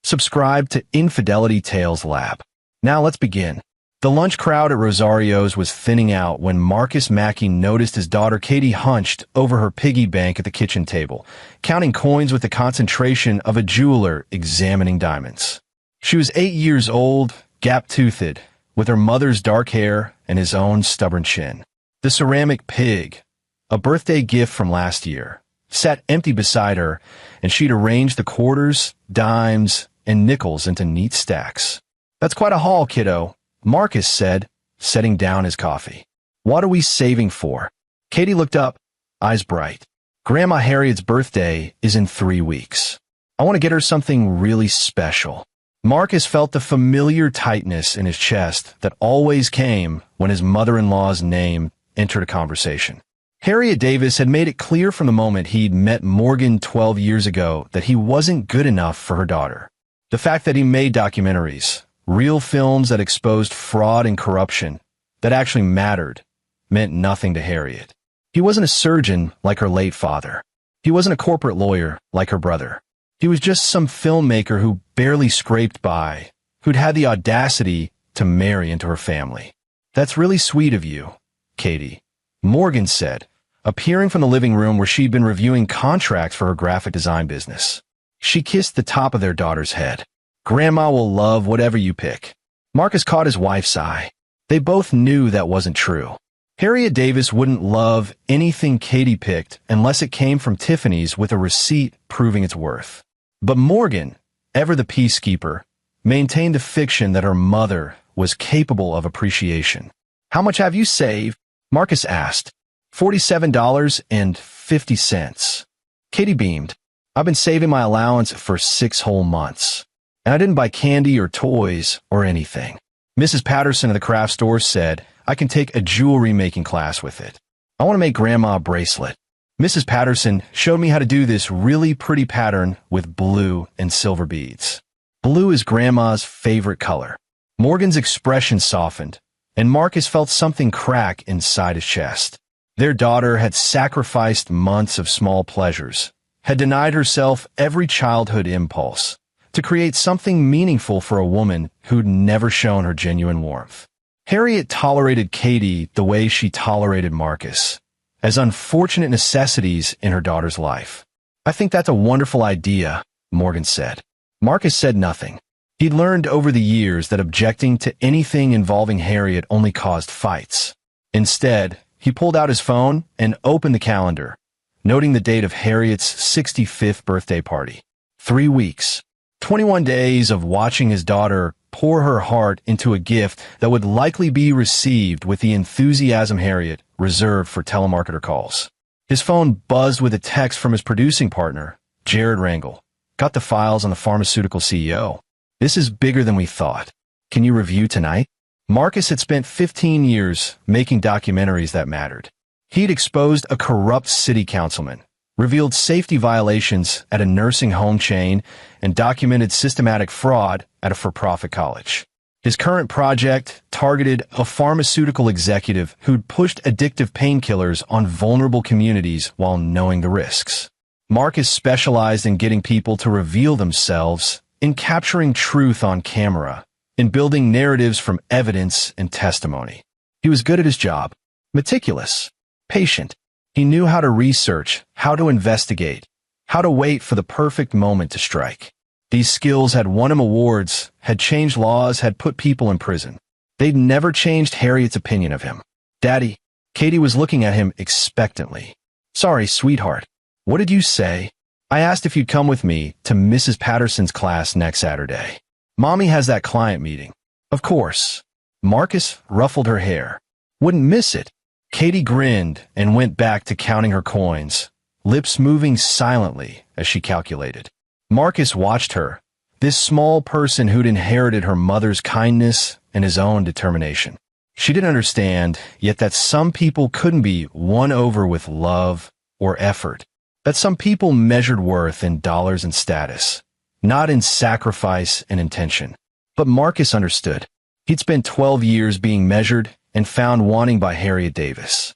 Subscribe to Infidelity Tales Lab. Now let's begin. The lunch crowd at Rosario's was thinning out when Marcus Mackey noticed his daughter Katie hunched over her piggy bank at the kitchen table, counting coins with the concentration of a jeweler examining diamonds. She was 8 years old, gap-toothed, with her mother's dark hair and his own stubborn chin. The ceramic pig, a birthday gift from last year, sat empty beside her, and she'd arranged the quarters, dimes, and nickels into neat stacks. "That's quite a haul, kiddo," Marcus said, setting down his coffee. "What are we saving for?" Katie looked up, eyes bright. "Grandma Harriet's birthday is in 3 weeks. I want to get her something really special." Marcus felt the familiar tightness in his chest that always came when his mother-in-law's name entered a conversation. Harriet Davis had made it clear from the moment he'd met Morgan 12 years ago that he wasn't good enough for her daughter. The fact that he made documentaries, real films that exposed fraud and corruption, that actually mattered, meant nothing to Harriet. He wasn't a surgeon like her late father. He wasn't a corporate lawyer like her brother. He was just some filmmaker who barely scraped by, who'd had the audacity to marry into her family. "That's really sweet of you, Katie," Morgan said, appearing from the living room where she'd been reviewing contracts for her graphic design business. She kissed the top of their daughter's head. "Grandma will love whatever you pick." Marcus caught his wife's eye. They both knew that wasn't true. Harriet Davis wouldn't love anything Katie picked unless it came from Tiffany's with a receipt proving its worth. But Morgan, ever the peacekeeper, maintained the fiction that her mother was capable of appreciation. "How much have you saved?" Marcus asked. $47.50. Katie beamed. "I've been saving my allowance for 6 whole months. And I didn't buy candy or toys or anything. Mrs. Patterson of the craft store said I can take a jewelry making class with it. I want to make Grandma a bracelet. Mrs. Patterson showed me how to do this really pretty pattern with blue and silver beads. Blue is Grandma's favorite color." Morgan's expression softened, and Marcus felt something crack inside his chest. Their daughter had sacrificed months of small pleasures, had denied herself every childhood impulse, to create something meaningful for a woman who'd never shown her genuine warmth. Harriet tolerated Katie the way she tolerated Marcus, as unfortunate necessities in her daughter's life. "I think that's a wonderful idea," Morgan said. Marcus said nothing. He'd learned over the years that objecting to anything involving Harriet only caused fights. Instead, he pulled out his phone and opened the calendar, noting the date of Harriet's 65th birthday party. 3 weeks. 21 days of watching his daughter pour her heart into a gift that would likely be received with the enthusiasm Harriet reserved for telemarketer calls. His phone buzzed with a text from his producing partner, Jared Rangel. "Got the files on the pharmaceutical CEO. This is bigger than we thought. Can you review tonight?" Marcus had spent 15 years making documentaries that mattered. He'd exposed a corrupt city councilman, revealed safety violations at a nursing home chain, and documented systematic fraud at a for-profit college. His current project targeted a pharmaceutical executive who'd pushed addictive painkillers on vulnerable communities while knowing the risks. Marcus specialized in getting people to reveal themselves, in capturing truth on camera, in building narratives from evidence and testimony. He was good at his job, meticulous, patient. He knew how to research, how to investigate, how to wait for the perfect moment to strike. These skills had won him awards, had changed laws, had put people in prison. They'd never changed Harriet's opinion of him. "Daddy," Katie was looking at him expectantly. "Sorry, sweetheart. What did you say?" "I asked if you'd come with me to Mrs. Patterson's class next Saturday. Mommy has that client meeting." "Of course." Marcus ruffled her hair. "Wouldn't miss it." Katie grinned and went back to counting her coins, lips moving silently as she calculated. Marcus watched her, this small person who'd inherited her mother's kindness and his own determination. She didn't understand, yet, that some people couldn't be won over with love or effort, that some people measured worth in dollars and status, not in sacrifice and intention. But Marcus understood. He'd spent 12 years being measured and found wanting by Harriet Davis.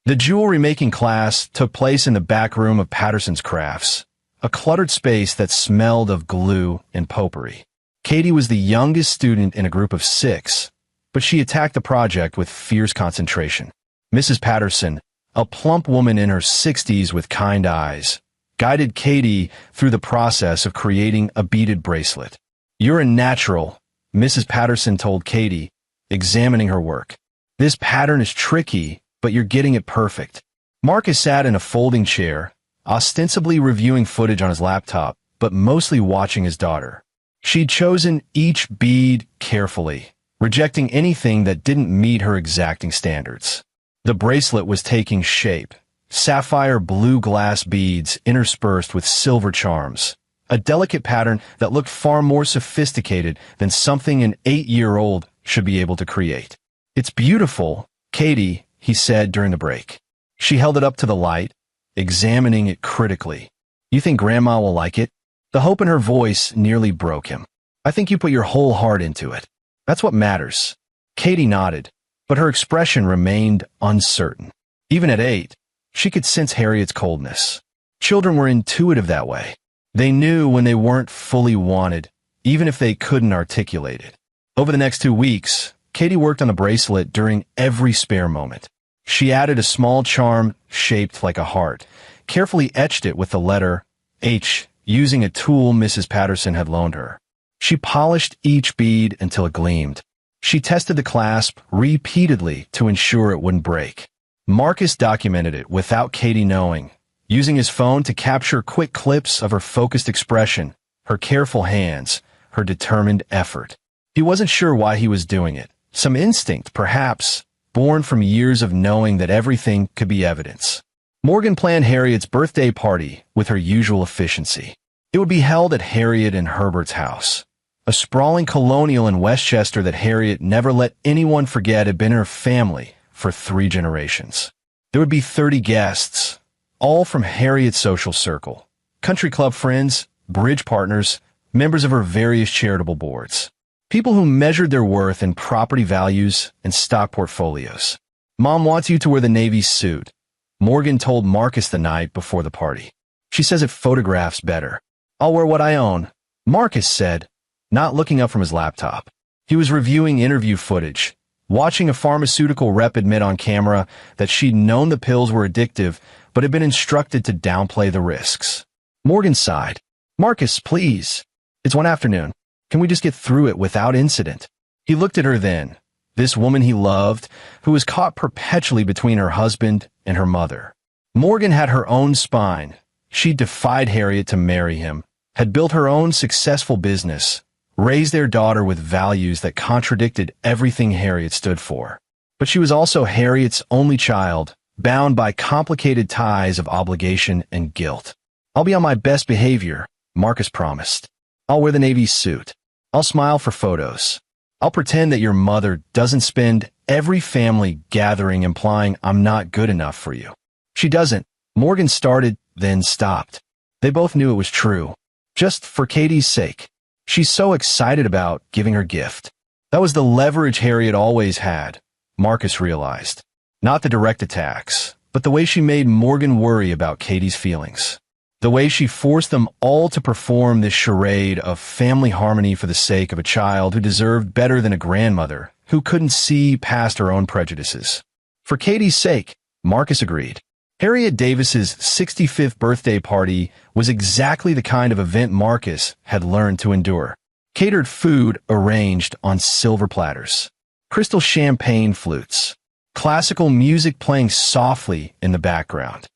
The jewelry-making class took place in the back room of Patterson's Crafts, a cluttered space that smelled of glue and potpourri. Katie was the youngest student in a group of 6, but she attacked the project with fierce concentration. Mrs. Patterson, a plump woman in her 60s with kind eyes, guided Katie through the process of creating a beaded bracelet. "You're a natural," Mrs. Patterson told Katie, examining her work. "This pattern is tricky, but you're getting it perfect." Marcus sat in a folding chair, ostensibly reviewing footage on his laptop, but mostly watching his daughter. She'd chosen each bead carefully, rejecting anything that didn't meet her exacting standards. The bracelet was taking shape, sapphire blue glass beads interspersed with silver charms, a delicate pattern that looked far more sophisticated than something an 8-year-old should be able to create. "It's beautiful, Katie," he said during the break. She held it up to the light, examining it critically. "You think Grandma will like it?" The hope in her voice nearly broke him. "I think you put your whole heart into it. That's what matters." Katie nodded, but her expression remained uncertain. Even at 8, she could sense Harriet's coldness. Children were intuitive that way. They knew when they weren't fully wanted, even if they couldn't articulate it. Over the next 2 weeks, Katie worked on the bracelet during every spare moment. She added a small charm shaped like a heart, carefully etched it with the letter H, using a tool Mrs. Patterson had loaned her. She polished each bead until it gleamed. She tested the clasp repeatedly to ensure it wouldn't break. Marcus documented it without Katie knowing, using his phone to capture quick clips of her focused expression, her careful hands, her determined effort. He wasn't sure why he was doing it. Some instinct, perhaps, born from years of knowing that everything could be evidence. Morgan planned Harriet's birthday party with her usual efficiency. It would be held at Harriet and Herbert's house, a sprawling colonial in Westchester that Harriet never let anyone forget had been her family for 3 generations. There would be 30 guests, all from Harriet's social circle, country club friends, bridge partners, members of her various charitable boards. People who measured their worth in property values and stock portfolios. "Mom wants you to wear the Navy suit," Morgan told Marcus the night before the party. "She says it photographs better." "I'll wear what I own," Marcus said, not looking up from his laptop. He was reviewing interview footage, watching a pharmaceutical rep admit on camera that she'd known the pills were addictive, but had been instructed to downplay the risks. Morgan sighed. "Marcus, please. It's one afternoon. Can we just get through it without incident?" He looked at her then, this woman he loved, who was caught perpetually between her husband and her mother. Morgan had her own spine. She defied Harriet to marry him, had built her own successful business, raised their daughter with values that contradicted everything Harriet stood for. But she was also Harriet's only child, bound by complicated ties of obligation and guilt. "I'll be on my best behavior," Marcus promised. "I'll wear the Navy suit. I'll smile for photos. I'll pretend that your mother doesn't spend every family gathering implying I'm not good enough for you." "She doesn't." Morgan started, then stopped. They both knew it was true. Just for Katie's sake. She's so excited about giving her gift. That was the leverage Harriet always had, Marcus realized. Not the direct attacks, but the way she made Morgan worry about Katie's feelings. The way she forced them all to perform this charade of family harmony for the sake of a child who deserved better than a grandmother who couldn't see past her own prejudices. For Katie's sake, Marcus agreed. Harriet Davis's 65th birthday party was exactly the kind of event Marcus had learned to endure. Catered food arranged on silver platters, crystal champagne flutes, classical music playing softly in the background,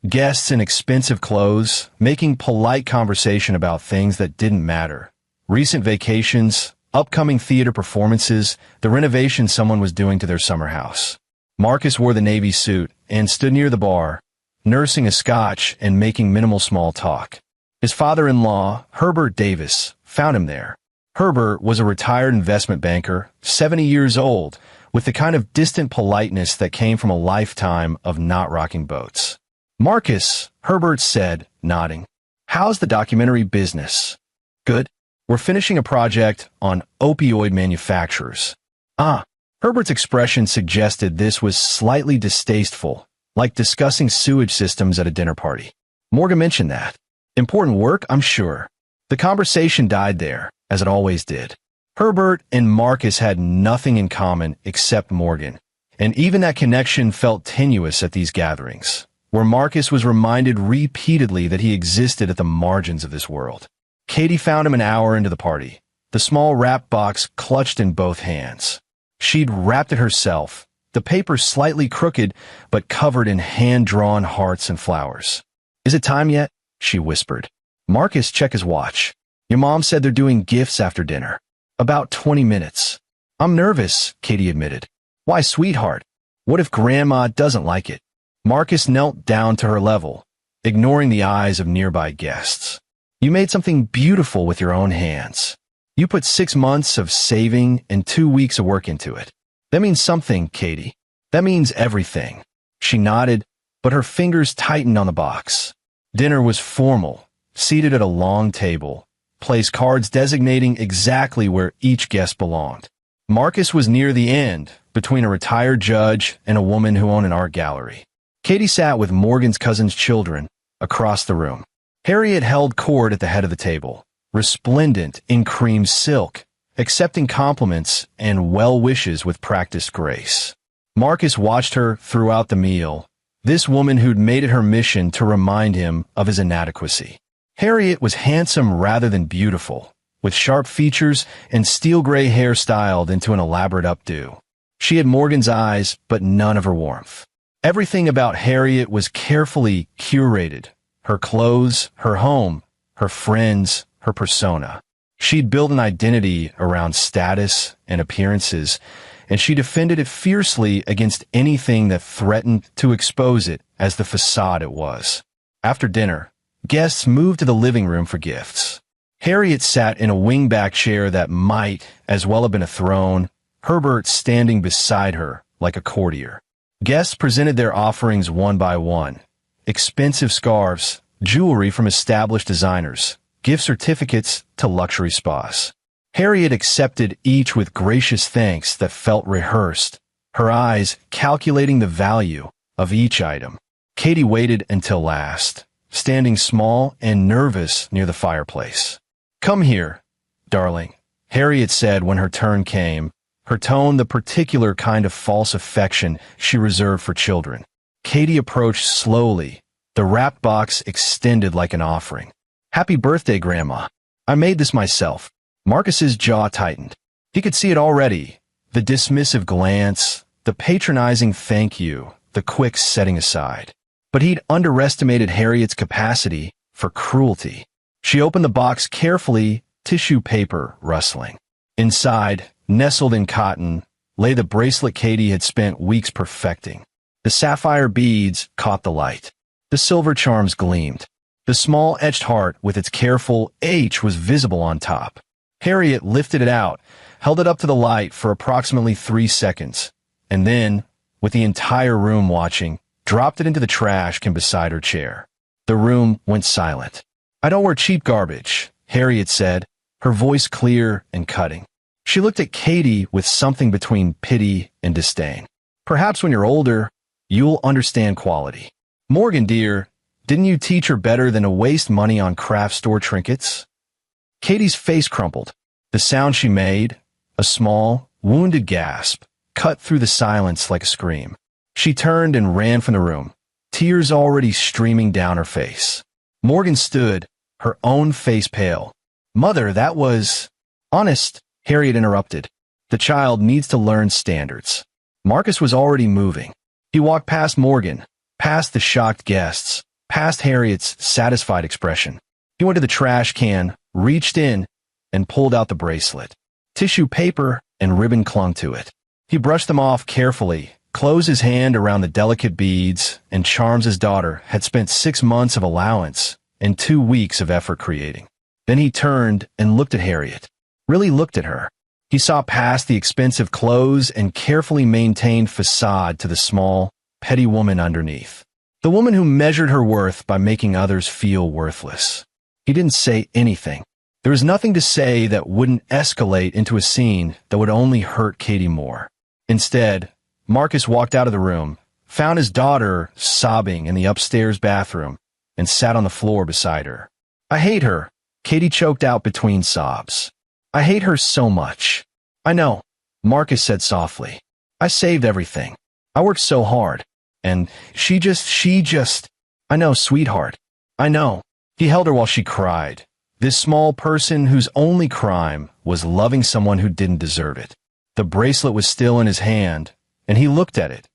guests in expensive clothes making polite conversation about things that didn't matter, recent vacations, upcoming theater performances, the renovation someone was doing to their summer house. Marcus wore the Navy suit and stood near the bar, nursing a scotch and making minimal small talk. His father-in-law, Herbert Davis, found him there. Herbert was a retired investment banker, 70 years old, with the kind of distant politeness that came from a lifetime of not rocking boats. "Marcus," Herbert said, nodding. "How's the documentary business?" "Good. We're finishing a project on opioid manufacturers." "Ah." Herbert's expression suggested this was slightly distasteful, like discussing sewage systems at a dinner party. Morgan mentioned that. Important work, I'm sure. The conversation died there, as it always did. Herbert and Marcus had nothing in common except Morgan, and even that connection felt tenuous at these gatherings, where Marcus was reminded repeatedly that he existed at the margins of this world. Katie found him an hour into the party, the small wrap box clutched in both hands. She'd wrapped it herself, the paper slightly crooked but covered in hand-drawn hearts and flowers. "Is it time yet?" she whispered. Marcus checked his watch. "Your mom said they're doing gifts after dinner. About 20 minutes. "I'm nervous," Katie admitted. "Why, sweetheart? What if Grandma doesn't like it?" Marcus knelt down to her level, ignoring the eyes of nearby guests. "You made something beautiful with your own hands. You put 6 months of saving and 2 weeks of work into it. That means something, Katie. That means everything." She nodded, but her fingers tightened on the box. Dinner was formal, seated at a long table, placed cards designating exactly where each guest belonged. Marcus was near the end, between a retired judge and a woman who owned an art gallery. Katie sat with Morgan's cousin's children across the room. Harriet held court at the head of the table, resplendent in cream silk, accepting compliments and well wishes with practiced grace. Marcus watched her throughout the meal, this woman who'd made it her mission to remind him of his inadequacy. Harriet was handsome rather than beautiful, with sharp features and steel gray hair styled into an elaborate updo. She had Morgan's eyes, but none of her warmth. Everything about Harriet was carefully curated. Her clothes, her home, her friends, her persona. She'd built an identity around status and appearances, and she defended it fiercely against anything that threatened to expose it as the facade it was. After dinner, guests moved to the living room for gifts. Harriet sat in a wingback chair that might as well have been a throne, Herbert standing beside her like a courtier. Guests presented their offerings one by one. Expensive scarves, jewelry from established designers, gift certificates to luxury spas. Harriet accepted each with gracious thanks that felt rehearsed, her eyes calculating the value of each item. Katie waited until last, standing small and nervous near the fireplace. "Come here, darling," Harriet said when her turn came, her tone the particular kind of false affection she reserved for children. Katie approached slowly, the wrapped box extended like an offering. "Happy birthday, Grandma. I made this myself." Marcus's jaw tightened. He could see it already, the dismissive glance, the patronizing thank you, the quick setting aside. But he'd underestimated Harriet's capacity for cruelty. She opened the box carefully, tissue paper rustling. Inside, nestled in cotton, lay the bracelet Katie had spent weeks perfecting. The sapphire beads caught the light. The silver charms gleamed. The small etched heart with its careful H was visible on top. Harriet lifted it out, held it up to the light for approximately 3 seconds, and then, with the entire room watching, dropped it into the trash can beside her chair. The room went silent. "I don't wear cheap garbage," Harriet said, her voice clear and cutting. She looked at Katie with something between pity and disdain. "Perhaps when you're older, you'll understand quality. Morgan, dear, didn't you teach her better than to waste money on craft store trinkets?" Katie's face crumpled. The sound she made, a small, wounded gasp, cut through the silence like a scream. She turned and ran from the room, tears already streaming down her face. Morgan stood, her own face pale. "Mother, that was—" "Honest," Harriet interrupted. "The child needs to learn standards." Marcus was already moving. He walked past Morgan, past the shocked guests, past Harriet's satisfied expression. He went to the trash can, reached in, and pulled out the bracelet. Tissue paper and ribbon clung to it. He brushed them off carefully, closed his hand around the delicate beads and charms his daughter had spent 6 months of allowance and 2 weeks of effort creating. Then he turned and looked at Harriet, really looked at her. He saw past the expensive clothes and carefully maintained facade to the small, petty woman underneath. The woman who measured her worth by making others feel worthless. He didn't say anything. There was nothing to say that wouldn't escalate into a scene that would only hurt Katie more. Instead, Marcus walked out of the room, found his daughter sobbing in the upstairs bathroom, and sat on the floor beside her. I hate her, Katie choked out between sobs. I hate her so much. I know, Marcus said softly. I saved everything. I worked so hard. And she just, I know, sweetheart. I know. He held her while she cried. This small person whose only crime was loving someone who didn't deserve it. The bracelet was still in his hand, and he looked at it.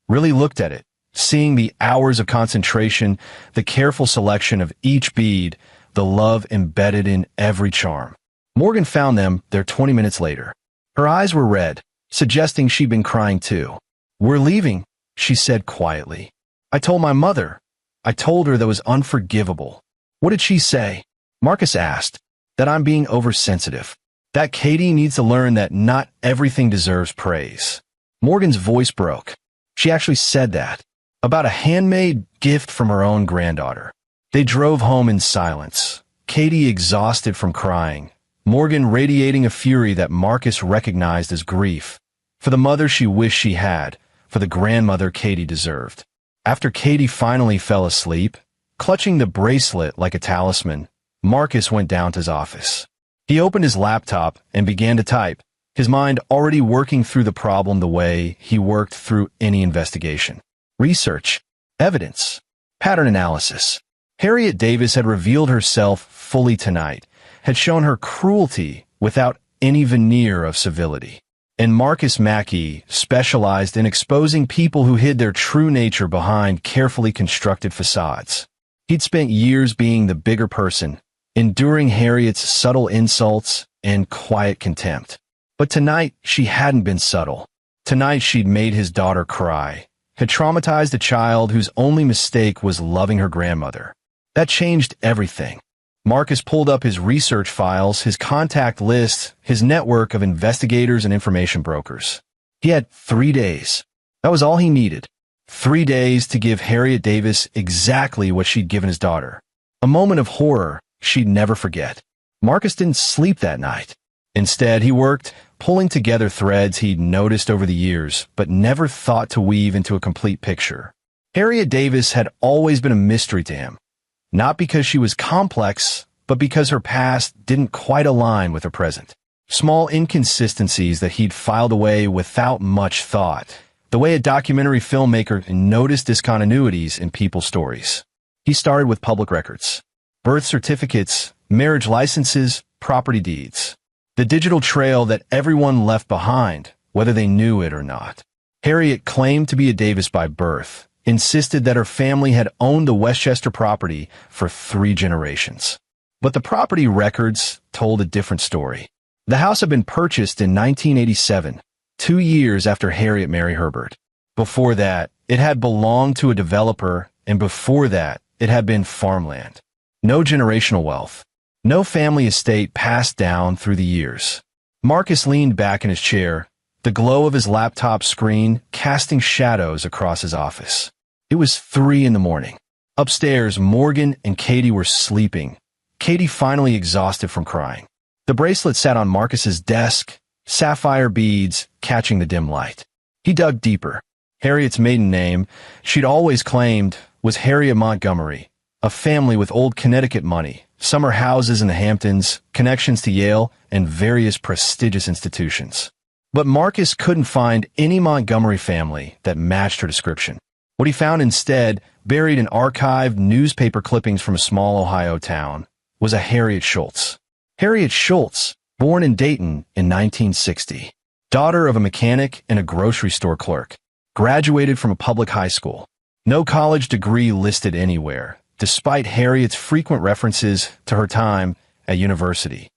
Really looked at it, seeing the hours of concentration, the careful selection of each bead, the love embedded in every charm. Morgan found them there 20 minutes later. Her eyes were red, suggesting she'd been crying too. We're leaving, she said quietly. I told my mother. I told her that was unforgivable. What did she say? Marcus asked. That I'm being oversensitive. That Katie needs to learn that not everything deserves praise. Morgan's voice broke. She actually said that. About a handmade gift from her own granddaughter. They drove home in silence. Katie exhausted from crying. Morgan radiating a fury that Marcus recognized as grief. For the mother she wished she had. For the grandmother Katie deserved. After Katie finally fell asleep, clutching the bracelet like a talisman, Marcus went down to his office. He opened his laptop and began to type, his mind already working through the problem the way he worked through any investigation. Research, evidence, pattern analysis. Harriet Davis had revealed herself fully tonight, had shown her cruelty without any veneer of civility. And Marcus Mackey specialized in exposing people who hid their true nature behind carefully constructed facades. He'd spent years being the bigger person, enduring Harriet's subtle insults and quiet contempt. But tonight, she hadn't been subtle. Tonight, she'd made his daughter cry, had traumatized a child whose only mistake was loving her grandmother. That changed everything. Marcus pulled up his research files, his contact list, his network of investigators and information brokers. He had 3 days. That was all he needed. 3 days to give Harriet Davis exactly what she'd given his daughter. A moment of horror she'd never forget. Marcus didn't sleep that night. Instead, he worked, pulling together threads he'd noticed over the years, but never thought to weave into a complete picture. Harriet Davis had always been a mystery to him. Not because she was complex, but because her past didn't quite align with her present. Small inconsistencies that he'd filed away without much thought. The way a documentary filmmaker noticed discontinuities in people's stories. He started with public records. Birth certificates, marriage licenses, property deeds. The digital trail that everyone left behind, whether they knew it or not. Harriet claimed to be a Davis by birth, insisted that her family had owned the Westchester property for 3 generations. But the property records told a different story. The house had been purchased in 1987, 2 years after Harriet married Herbert. Before that, it had belonged to a developer, and before that, it had been farmland. No generational wealth. No family estate passed down through the years. Marcus leaned back in his chair, the glow of his laptop screen casting shadows across his office. It was 3 a.m. Upstairs, Morgan and Katie were sleeping. Katie finally exhausted from crying. The bracelet sat on Marcus's desk, sapphire beads catching the dim light. He dug deeper. Harriet's maiden name, she'd always claimed, was Harriet Montgomery, a family with old Connecticut money, summer houses in the Hamptons, connections to Yale, and various prestigious institutions. But Marcus couldn't find any Montgomery family that matched her description. What he found instead, buried in archived newspaper clippings from a small Ohio town, was a Harriet Schultz. Harriet Schultz, born in Dayton in 1960. Daughter of a mechanic and a grocery store clerk. Graduated from a public high school. No college degree listed anywhere, despite Harriet's frequent references to her time at university.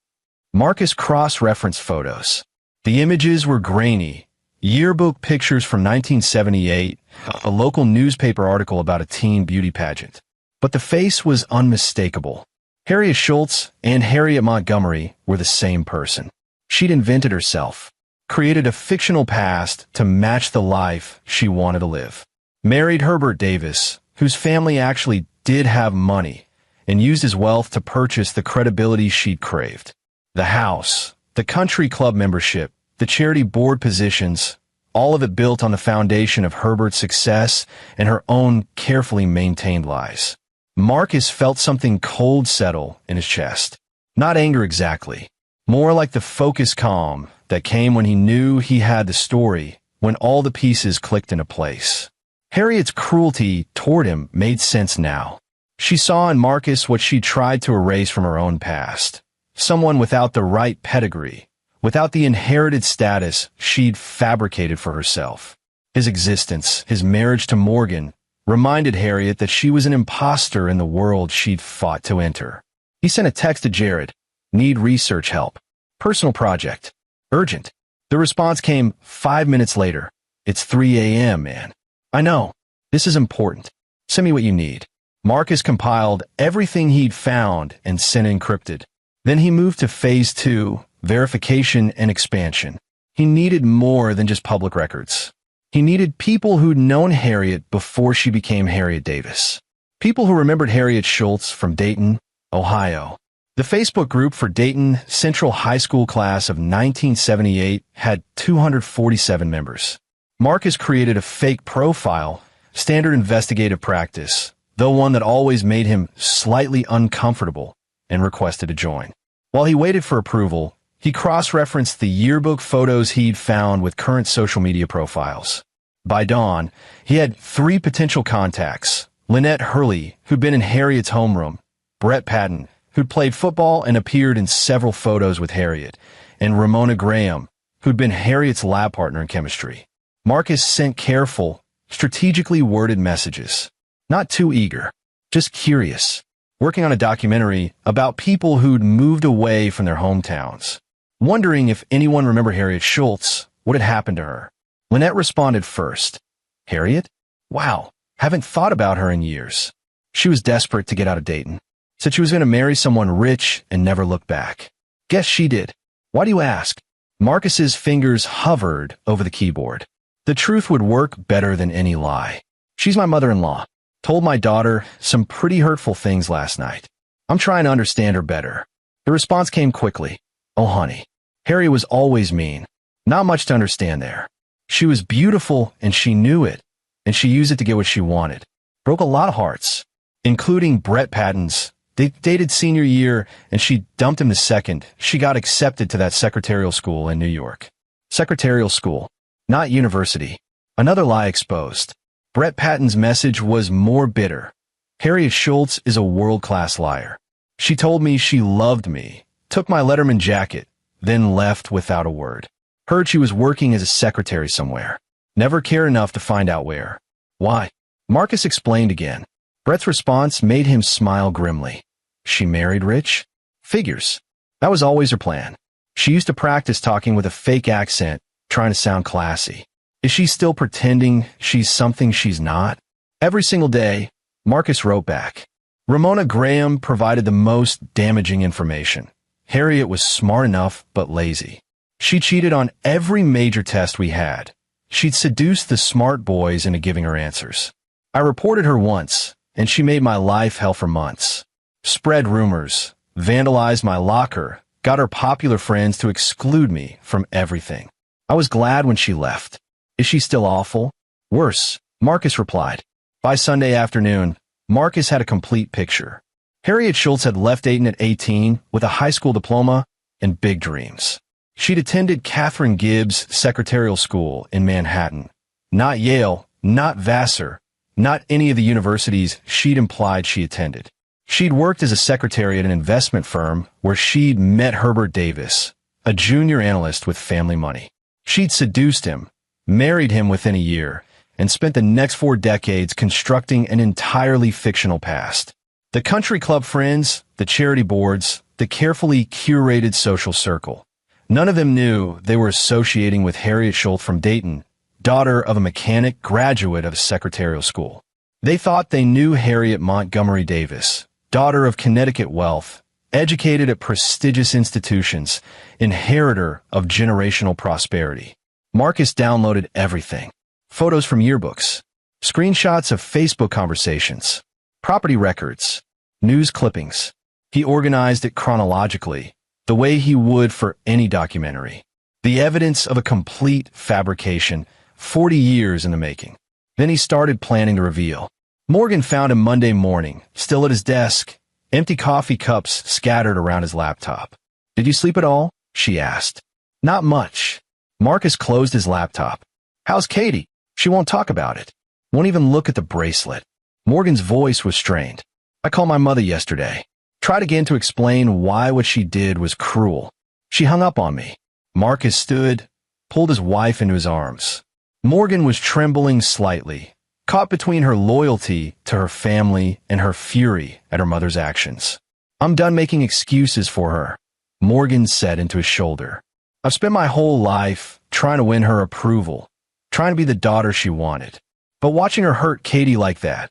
Marcus cross-referenced photos. The images were grainy. Yearbook pictures from 1978, a local newspaper article about a teen beauty pageant. But the face was unmistakable. Harriet Schultz and Harriet Montgomery were the same person. She'd invented herself, created a fictional past to match the life she wanted to live. Married Herbert Davis, whose family actually did have money, and used his wealth to purchase the credibility she'd craved. The house, the country club membership, the charity board positions, all of it built on the foundation of Herbert's success and her own carefully maintained lies. Marcus felt something cold settle in his chest. Not anger exactly. More like the focused calm that came when he knew he had the story, when all the pieces clicked into place. Harriet's cruelty toward him made sense now. She saw in Marcus what she tried to erase from her own past. Someone without the right pedigree, without the inherited status she'd fabricated for herself. His existence, his marriage to Morgan, reminded Harriet that she was an imposter in the world she'd fought to enter. He sent a text to Jared. Need research help. Personal project. Urgent. The response came 5 minutes later. It's 3 a.m., man. I know. This is important. Send me what you need. Marcus compiled everything he'd found and sent encrypted. Then he moved to phase 2, verification and expansion. He needed more than just public records. He needed people who'd known Harriet before she became Harriet Davis. People who remembered Harriet Schultz from Dayton, Ohio. The Facebook group for Dayton Central High School class of 1978 had 247 members. Marcus created a fake profile, standard investigative practice, though one that always made him slightly uncomfortable, and requested to join. While he waited for approval, he cross-referenced the yearbook photos he'd found with current social media profiles. By dawn, he had 3 potential contacts: Lynette Hurley, who'd been in Harriet's homeroom, Brett Patton, who'd played football and appeared in several photos with Harriet, and Ramona Graham, who'd been Harriet's lab partner in chemistry. Marcus sent careful, strategically worded messages. Not too eager, just curious, working on a documentary about people who'd moved away from their hometowns. Wondering if anyone remembered Harriet Schultz, what had happened to her. Lynette responded first. Harriet? Wow, haven't thought about her in years. She was desperate to get out of Dayton. Said she was going to marry someone rich and never look back. Guess she did. Why do you ask? Marcus's fingers hovered over the keyboard. The truth would work better than any lie. She's my mother-in-law. Told my daughter some pretty hurtful things last night. I'm trying to understand her better. The response came quickly. Oh, honey. Harriet was always mean. Not much to understand there. She was beautiful and she knew it, and she used it to get what she wanted. Broke a lot of hearts, including Brett Patton's. They dated senior year and she dumped him the second she got accepted to that secretarial school in New York. Secretarial school, not university. Another lie exposed. Brett Patton's message was more bitter. Harriet Schultz is a world-class liar. She told me she loved me, took my Letterman jacket, then left without a word. Heard she was working as a secretary somewhere. Never cared enough to find out where. Why? Marcus explained again. Brett's response made him smile grimly. She married rich? Figures. That was always her plan. She used to practice talking with a fake accent, trying to sound classy. Is she still pretending she's something she's not? Every single day, Marcus wrote back. Ramona Graham provided the most damaging information. Harriet was smart enough, but lazy. She cheated on every major test we had. She'd seduced the smart boys into giving her answers. I reported her once, and she made my life hell for months. Spread rumors, vandalized my locker, got her popular friends to exclude me from everything. I was glad when she left. Is she still awful? Worse, Marcus replied. By Sunday afternoon, Marcus had a complete picture. Harriet Schultz had left Dayton at 18 with a high school diploma and big dreams. She'd attended Catherine Gibbs Secretarial School in Manhattan. Not Yale, not Vassar, not any of the universities she'd implied she attended. She'd worked as a secretary at an investment firm where she'd met Herbert Davis, a junior analyst with family money. She'd seduced him, married him within a year, and spent the next 4 decades constructing an entirely fictional past. The country club friends, the charity boards, the carefully curated social circle. None of them knew they were associating with Harriet Schultz from Dayton, daughter of a mechanic graduate of a secretarial school. They thought they knew Harriet Montgomery Davis, daughter of Connecticut wealth, educated at prestigious institutions, inheritor of generational prosperity. Marcus downloaded everything. Photos from yearbooks, screenshots of Facebook conversations, property records, news clippings. He organized it chronologically, the way he would for any documentary. The evidence of a complete fabrication, 40 years in the making. Then he started planning the reveal. Morgan found him Monday morning, still at his desk, empty coffee cups scattered around his laptop. "Did you sleep at all?" she asked. "Not much." Marcus closed his laptop. "How's Katie?" "She won't talk about it. Won't even look at the bracelet." Morgan's voice was strained. "I called my mother yesterday. Tried again to explain why what she did was cruel. She hung up on me." Marcus stood, pulled his wife into his arms. Morgan was trembling slightly, caught between her loyalty to her family and her fury at her mother's actions. "I'm done making excuses for her," Morgan said into his shoulder. "I've spent my whole life trying to win her approval, trying to be the daughter she wanted. But watching her hurt Katie like that,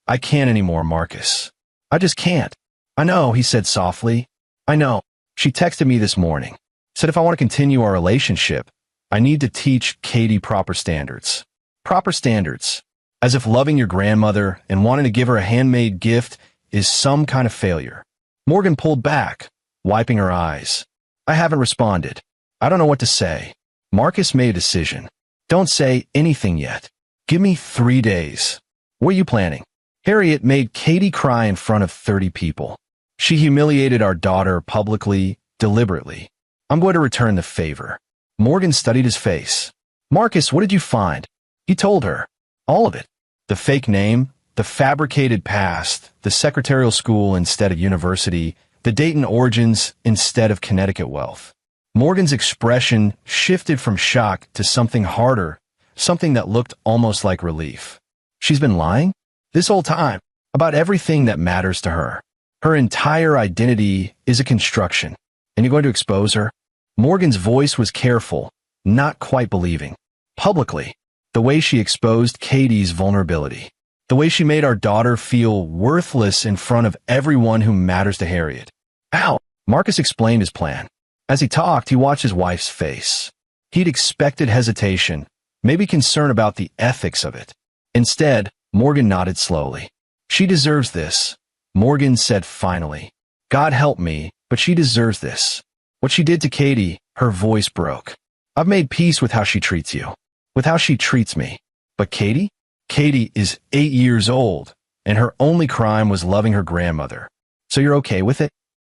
I can't anymore, Marcus. I just can't." "I know," he said softly. "I know. She texted me this morning. Said if I want to continue our relationship, I need to teach Katie proper standards." Proper standards. As if loving your grandmother and wanting to give her a handmade gift is some kind of failure. Morgan pulled back, wiping her eyes. "I haven't responded. I don't know what to say." Marcus made a decision. "Don't say anything yet. Give me 3 days." "What are you planning?" "Harriet made Katie cry in front of 30 people. She humiliated our daughter publicly, deliberately. I'm going to return the favor." Morgan studied his face. "Marcus, what did you find?" He told her. All of it. The fake name, the fabricated past, the secretarial school instead of university, the Dayton origins instead of Connecticut wealth. Morgan's expression shifted from shock to something harder, something that looked almost like relief. She's been lying? This whole time, about everything that matters to her. Her entire identity is a construction. And you're going to expose her? Morgan's voice was careful, not quite believing. Publicly. The way she exposed Katie's vulnerability. The way she made our daughter feel worthless in front of everyone who matters to Harriet. "How?" Marcus explained his plan. As he talked, he watched his wife's face. He'd expected hesitation, maybe concern about the ethics of it. Instead, Morgan nodded slowly. "She deserves this," Morgan said finally. "God help me, but she deserves this. What she did to Katie," her voice broke. "I've made peace with how she treats you. With how she treats me. But Katie? Katie is 8 years old, and her only crime was loving her grandmother. So you're okay with it?"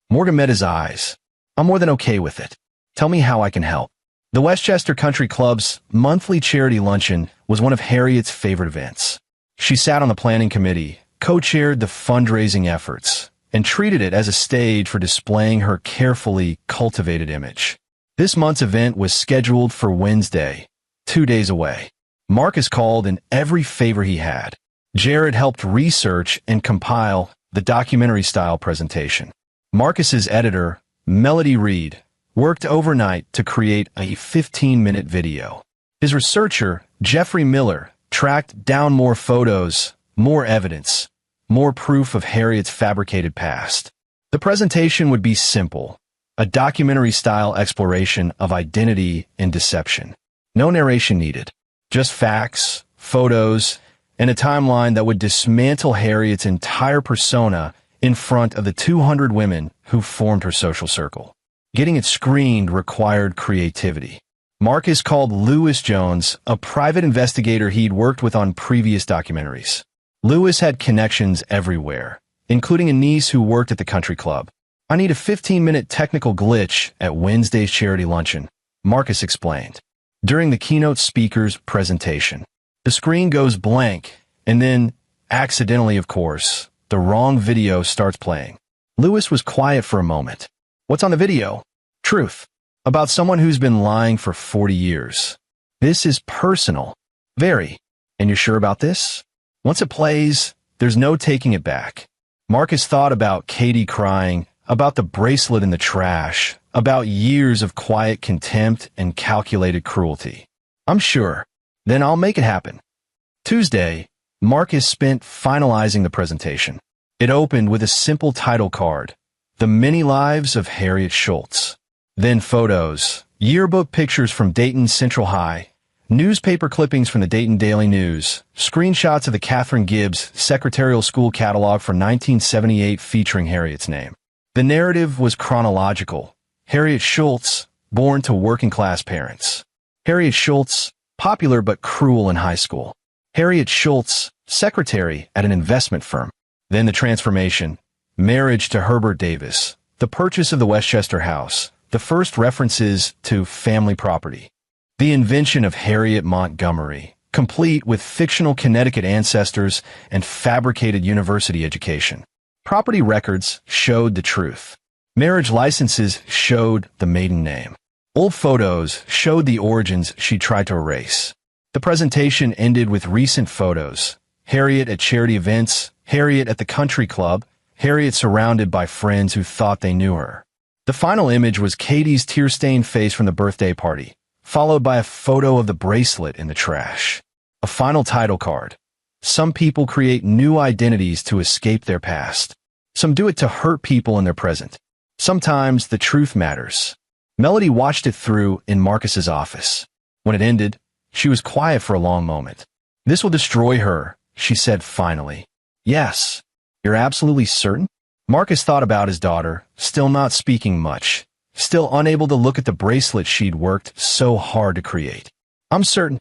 Morgan met his eyes. "I'm more than okay with it. Tell me how I can help." The Westchester Country Club's monthly charity luncheon was one of Harriet's favorite events. She sat on the planning committee, co-chaired the fundraising efforts, and treated it as a stage for displaying her carefully cultivated image. This month's event was scheduled for Wednesday, 2 days away. Marcus called in every favor he had. Jared helped research and compile the documentary-style presentation. Marcus's editor, Melody Reed, worked overnight to create a 15-minute video. His researcher, Jeffrey Miller, tracked down more photos, more evidence, more proof of Harriet's fabricated past. The presentation would be simple, a documentary-style exploration of identity and deception. No narration needed, just facts, photos, and a timeline that would dismantle Harriet's entire persona in front of the 200 women who formed her social circle. Getting it screened required creativity. Marcus called Lewis Jones, a private investigator he'd worked with on previous documentaries. Lewis had connections everywhere, including a niece who worked at the country club. "I need a 15-minute technical glitch at Wednesday's charity luncheon," Marcus explained. During the keynote speaker's presentation, the screen goes blank, and then, accidentally of course, the wrong video starts playing. Lewis was quiet for a moment. "What's on the video?" "Truth. About someone who's been lying for 40 years. This is personal. Very. And you're sure about this?" Once it plays, there's no taking it back. Marcus thought about Katie crying, about the bracelet in the trash, about years of quiet contempt and calculated cruelty. "I'm sure. Then I'll make it happen." Tuesday, Marcus spent finalizing the presentation. It opened with a simple title card, "The Many Lives of Harriet Schultz." Then photos, yearbook pictures from Dayton Central High, newspaper clippings from the Dayton Daily News, screenshots of the Catherine Gibbs Secretarial School catalog for 1978 featuring Harriet's name. The narrative was chronological. Harriet Schultz, born to working-class parents. Harriet Schultz, popular but cruel in high school. Harriet Schultz, secretary at an investment firm. Then the transformation, marriage to Herbert Davis, the purchase of the Westchester house, the first references to family property, the invention of Harriet Montgomery, complete with fictional Connecticut ancestors and fabricated university education. Property records showed the truth. Marriage licenses showed the maiden name. Old photos showed the origins she tried to erase. The presentation ended with recent photos. Harriet at charity events, Harriet at the country club, Harriet surrounded by friends who thought they knew her. The final image was Katie's tear-stained face from the birthday party, followed by a photo of the bracelet in the trash. A final title card. Some people create new identities to escape their past. Some do it to hurt people in their present. Sometimes the truth matters. Melody watched it through in Marcus's office. When it ended, she was quiet for a long moment. "This will destroy her," she said finally. "Yes. You're absolutely certain?" Marcus thought about his daughter, still not speaking much, still unable to look at the bracelet she'd worked so hard to create. "I'm certain."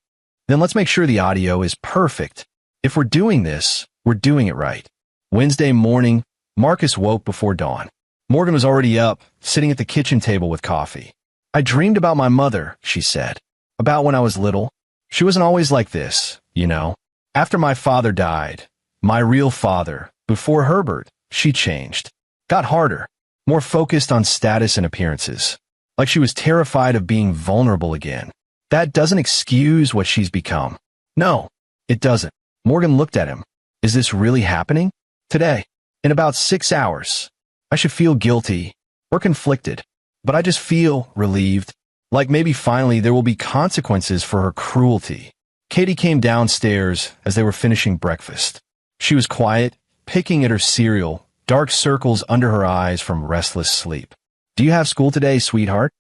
"Then let's make sure the audio is perfect. If we're doing this, we're doing it right." Wednesday morning, Marcus woke before dawn. Morgan was already up, sitting at the kitchen table with coffee. "I dreamed about my mother," she said. "About when I was little. She wasn't always like this, you know. After my father died, my real father, before Herbert, she changed. Got harder, more focused on status and appearances. Like she was terrified of being vulnerable again. That doesn't excuse what she's become." "No, it doesn't." Morgan looked at him. "Is this really happening?" "Today. In about 6 hours. I should feel guilty or conflicted, but I just feel relieved. Like maybe finally there will be consequences for her cruelty." Katie came downstairs as they were finishing breakfast. She was quiet, picking at her cereal, dark circles under her eyes from restless sleep. "Do you have school today, sweetheart?"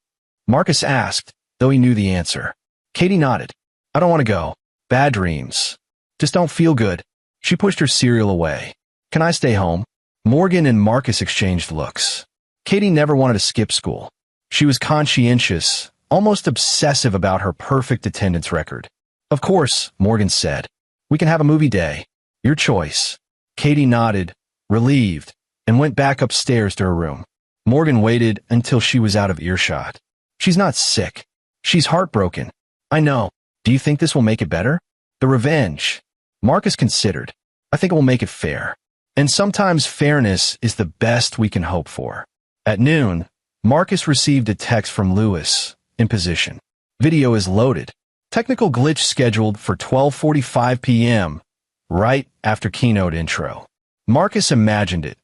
Marcus asked, though he knew the answer. Katie nodded. "I don't want to go. Bad dreams. Just don't feel good." She pushed her cereal away. "Can I stay home?" Morgan and Marcus exchanged looks. Katie never wanted to skip school. She was conscientious, almost obsessive about her perfect attendance record. "Of course," Morgan said. "We can have a movie day. Your choice." Katie nodded, relieved, and went back upstairs to her room. Morgan waited until she was out of earshot. "She's not sick. She's heartbroken." "I know. Do you think this will make it better?" "The revenge." Marcus considered. "I think it will make it fair. And sometimes fairness is the best we can hope for." At noon, Marcus received a text from Lewis, in position. "Video is loaded. Technical glitch scheduled for 12:45 p.m., right after keynote intro." Marcus imagined it.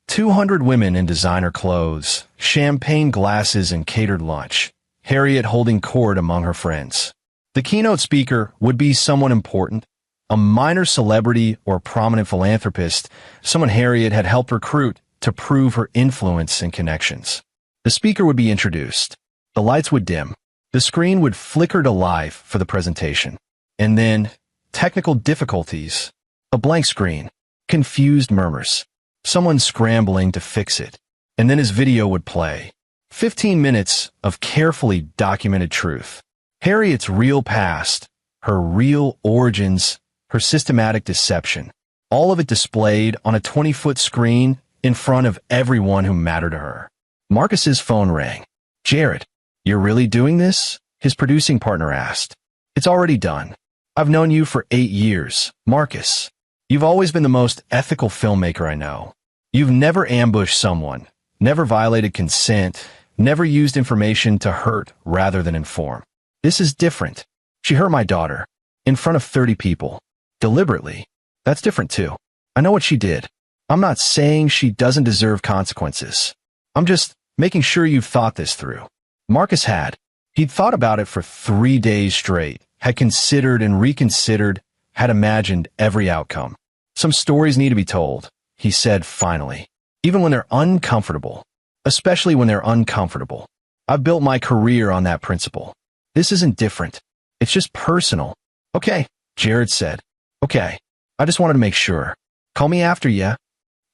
200 women in designer clothes, champagne glasses and catered lunch, Harriet holding court among her friends. The keynote speaker would be someone important, a minor celebrity or prominent philanthropist, someone Harriet had helped recruit to prove her influence and connections. The speaker would be introduced. The lights would dim. The screen would flicker to life for the presentation. And then, technical difficulties. A blank screen. Confused murmurs. Someone scrambling to fix it. And then his video would play. 15 minutes of carefully documented truth. Harriet's real past, her real origins, her systematic deception. All of it displayed on a 20-foot screen in front of everyone who mattered to her. Marcus's phone rang. "Jared, you're really doing this?" his producing partner asked. "It's already done. I've known you for 8 years, Marcus. You've always been the most ethical filmmaker I know. You've never ambushed someone, never violated consent, never used information to hurt rather than inform. This is different. She hurt my daughter, in front of 30 people. Deliberately. That's different too. I know what she did. I'm not saying she doesn't deserve consequences. I'm just making sure you've thought this through." Marcus had. He'd thought about it for 3 days straight, had considered and reconsidered, had imagined every outcome. "Some stories need to be told," he said finally, "even when they're uncomfortable, especially when they're uncomfortable. I've built my career on that principle. This isn't different. It's just personal." "Okay," Jared said. "Okay. I just wanted to make sure. Call me after, yeah?"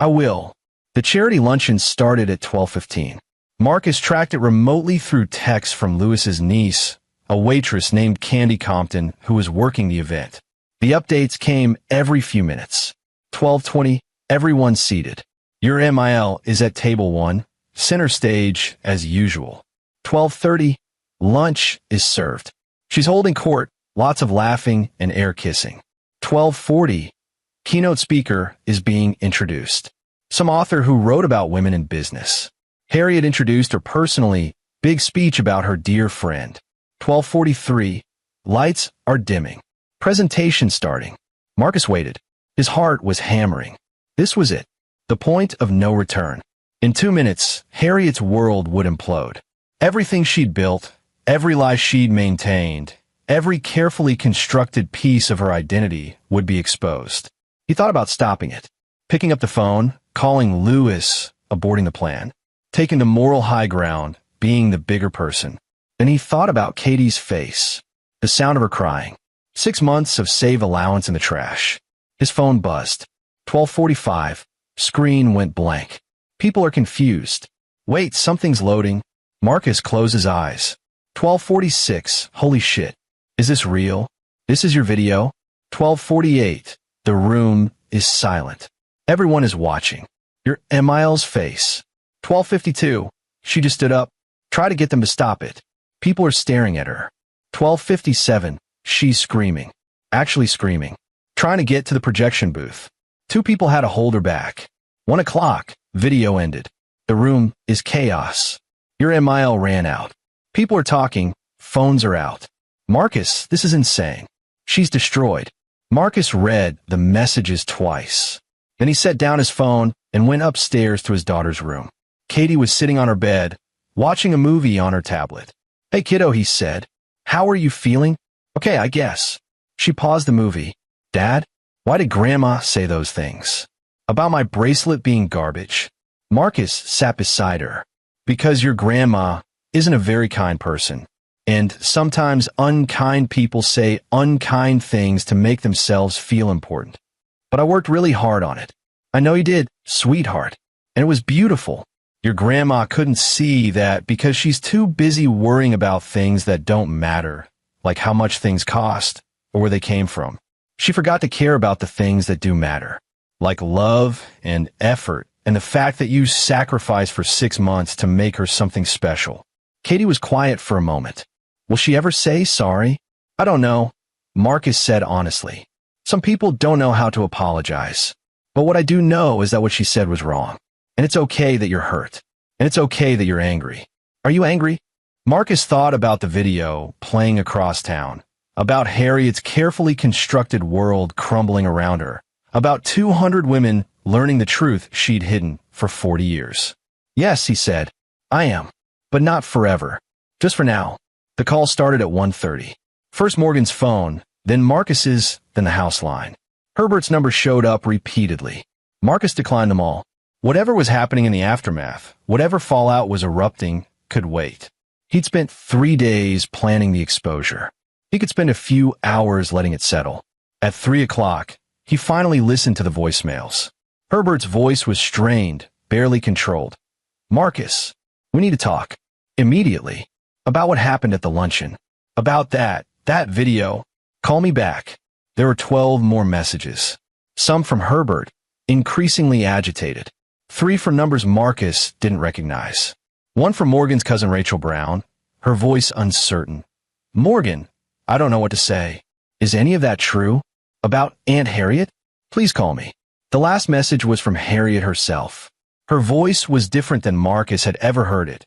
"I will." The charity luncheon started at 12:15. Marcus tracked it remotely through text from Lewis's niece, a waitress named Candy Compton, who was working the event. The updates came every few minutes. 12:20, everyone seated. Your MIL is at table 1, center stage as usual. 12:30, lunch is served. She's holding court, lots of laughing and air kissing. 12:40, keynote speaker is being introduced. Some author who wrote about women in business. Harriet introduced her personally, big speech about her dear friend. 12:43, lights are dimming. Presentation starting. Marcus waited. His heart was hammering. This was it. The point of no return. In 2 minutes, Harriet's world would implode. Everything she'd built, every lie she'd maintained, every carefully constructed piece of her identity would be exposed. He thought about stopping it, picking up the phone, calling Lewis, aborting the plan, taking the moral high ground, being the bigger person. Then he thought about Katie's face, the sound of her crying. 6 months of save allowance in the trash. His phone buzzed. 12:45. Screen went blank. People are confused. Wait, something's loading. Marcus closed his eyes. 12:46. Holy shit. Is this real? This is your video? 12:48. The room is silent. Everyone is watching. Your Emil's face. 12:52. She just stood up. Try to get them to stop it. People are staring at her. 12:57. She's screaming. Actually screaming. Trying to get to the projection booth. 2 people had to hold her back. 1 o'clock. Video ended. The room is chaos. Your MIL ran out. People are talking. Phones are out. Marcus, this is insane. She's destroyed. Marcus read the messages twice. Then he set down his phone and went upstairs to his daughter's room. Katie was sitting on her bed, watching a movie on her tablet. Hey kiddo, he said. How are you feeling? Okay, I guess. She paused the movie. Dad, why did Grandma say those things? About my bracelet being garbage? Marcus sat beside her. Because your grandma isn't a very kind person. And sometimes unkind people say unkind things to make themselves feel important. But I worked really hard on it. I know you did, sweetheart. And it was beautiful. Your grandma couldn't see that because she's too busy worrying about things that don't matter, like how much things cost or where they came from. She forgot to care about the things that do matter, like love and effort and the fact that you sacrificed for 6 months to make her something special. Katie was quiet for a moment. Will she ever say sorry? I don't know, Marcus said honestly. Some people don't know how to apologize. But what I do know is that what she said was wrong. And it's okay that you're hurt. And it's okay that you're angry. Are you angry? Marcus thought about the video playing across town, about Harriet's carefully constructed world crumbling around her, about 200 women learning the truth she'd hidden for 40 years. Yes, he said, I am. But not forever. Just for now. The call started at 1:30. First Morgan's phone, then Marcus's, then the house line. Herbert's number showed up repeatedly. Marcus declined them all. Whatever was happening in the aftermath, whatever fallout was erupting, could wait. He'd spent 3 days planning the exposure. He could spend a few hours letting it settle. At 3 o'clock, he finally listened to the voicemails. Herbert's voice was strained, barely controlled. Marcus, we need to talk. Immediately. About what happened at the luncheon. About that video. Call me back. There were 12 more messages. Some from Herbert, increasingly agitated. 3 from numbers Marcus didn't recognize. 1 from Morgan's cousin Rachel Brown, her voice uncertain. Morgan, I don't know what to say. Is any of that true? About Aunt Harriet? Please call me. The last message was from Harriet herself. Her voice was different than Marcus had ever heard it.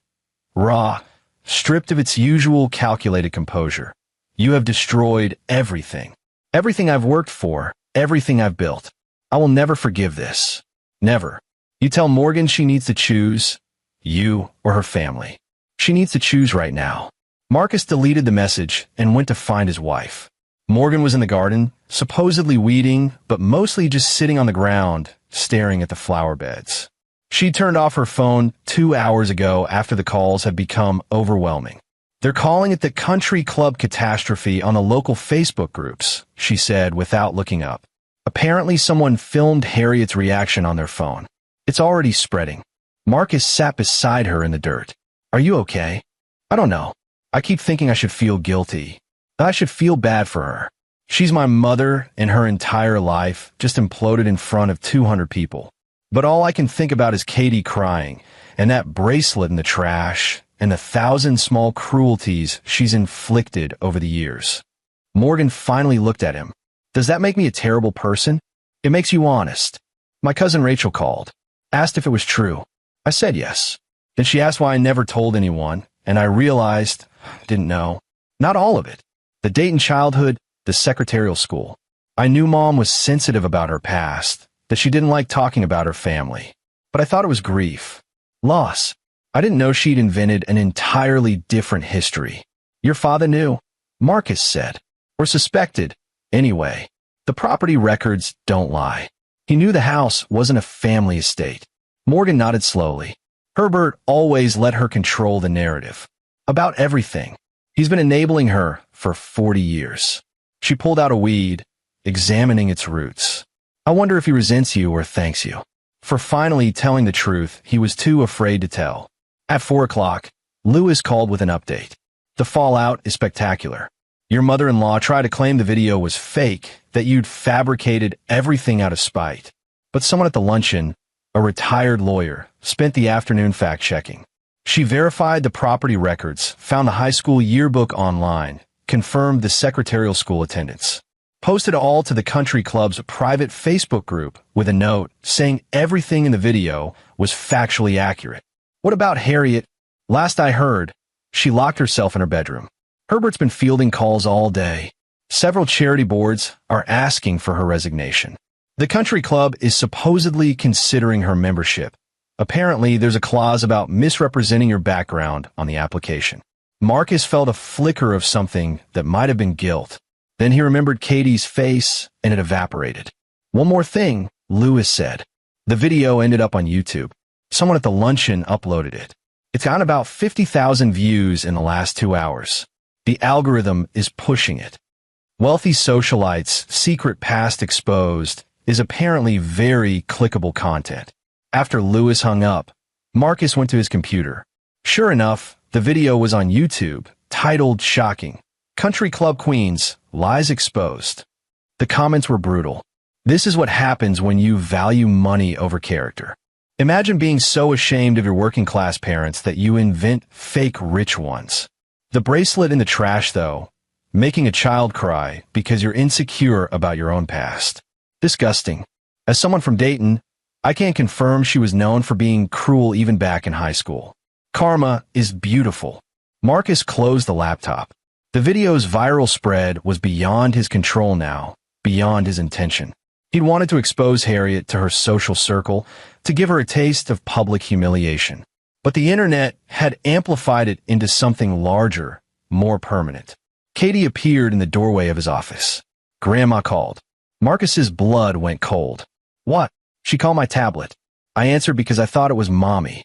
Raw, stripped of its usual calculated composure. You have destroyed everything. Everything I've worked for, everything I've built. I will never forgive this. Never. You tell Morgan she needs to choose, you or her family. She needs to choose right now. Marcus deleted the message and went to find his wife. Morgan was in the garden, supposedly weeding, but mostly just sitting on the ground, staring at the flower beds. She turned off her phone 2 hours ago after the calls had become overwhelming. They're calling it the country club catastrophe on the local Facebook groups, she said without looking up. Apparently someone filmed Harriet's reaction on their phone. It's already spreading. Marcus sat beside her in the dirt. Are you okay? I don't know. I keep thinking I should feel guilty. That I should feel bad for her. She's my mother, and her entire life just imploded in front of 200 people. But all I can think about is Katie crying, and that bracelet in the trash, and the 1,000 small cruelties she's inflicted over the years. Morgan finally looked at him. Does that make me a terrible person? It makes you honest. My cousin Rachel called, asked if it was true. I said yes. Then she asked why I never told anyone, and I realized, didn't know. Not all of it. The date in childhood, the secretarial school. I knew Mom was sensitive about her past, that she didn't like talking about her family. But I thought it was grief. Loss. I didn't know she'd invented an entirely different history. Your father knew, Marcus said, or suspected. Anyway, the property records don't lie. He knew the house wasn't a family estate. Morgan nodded slowly. Herbert always let her control the narrative. About everything. He's been enabling her for 40 years. She pulled out a weed, examining its roots. I wonder if he resents you or thanks you. For finally telling the truth he was too afraid to tell. At 4 o'clock, Lewis called with an update. The fallout is spectacular. Your mother-in-law tried to claim the video was fake, that you'd fabricated everything out of spite. But someone at the luncheon, a retired lawyer, spent the afternoon fact-checking. She verified the property records, found the high school yearbook online, confirmed the secretarial school attendance. Posted all to the country club's private Facebook group with a note saying everything in the video was factually accurate. What about Harriet? Last I heard, she locked herself in her bedroom. Herbert's been fielding calls all day. Several charity boards are asking for her resignation. The country club is supposedly considering her membership. Apparently, there's a clause about misrepresenting your background on the application. Marcus felt a flicker of something that might have been guilt. Then he remembered Katie's face, and it evaporated. One more thing, Lewis said. The video ended up on YouTube. Someone at the luncheon uploaded it. It's gotten about 50,000 views in the last 2 hours. The algorithm is pushing it. Wealthy socialites' secret past exposed is apparently very clickable content. After Lewis hung up, Marcus went to his computer. Sure enough, the video was on YouTube, titled Shocking. Country Club Queens, Lies Exposed. The comments were brutal. This is what happens when you value money over character. Imagine being so ashamed of your working-class parents that you invent fake rich ones. The bracelet in the trash, though, making a child cry because you're insecure about your own past. Disgusting. As someone from Dayton, I can't confirm she was known for being cruel even back in high school. Karma is beautiful. Marcus closed the laptop. The video's viral spread was beyond his control now, beyond his intention. He'd wanted to expose Harriet to her social circle, to give her a taste of public humiliation. But the internet had amplified it into something larger, more permanent. Katie appeared in the doorway of his office. Grandma called. Marcus's blood went cold. What? She called my tablet. I answered because I thought it was Mommy.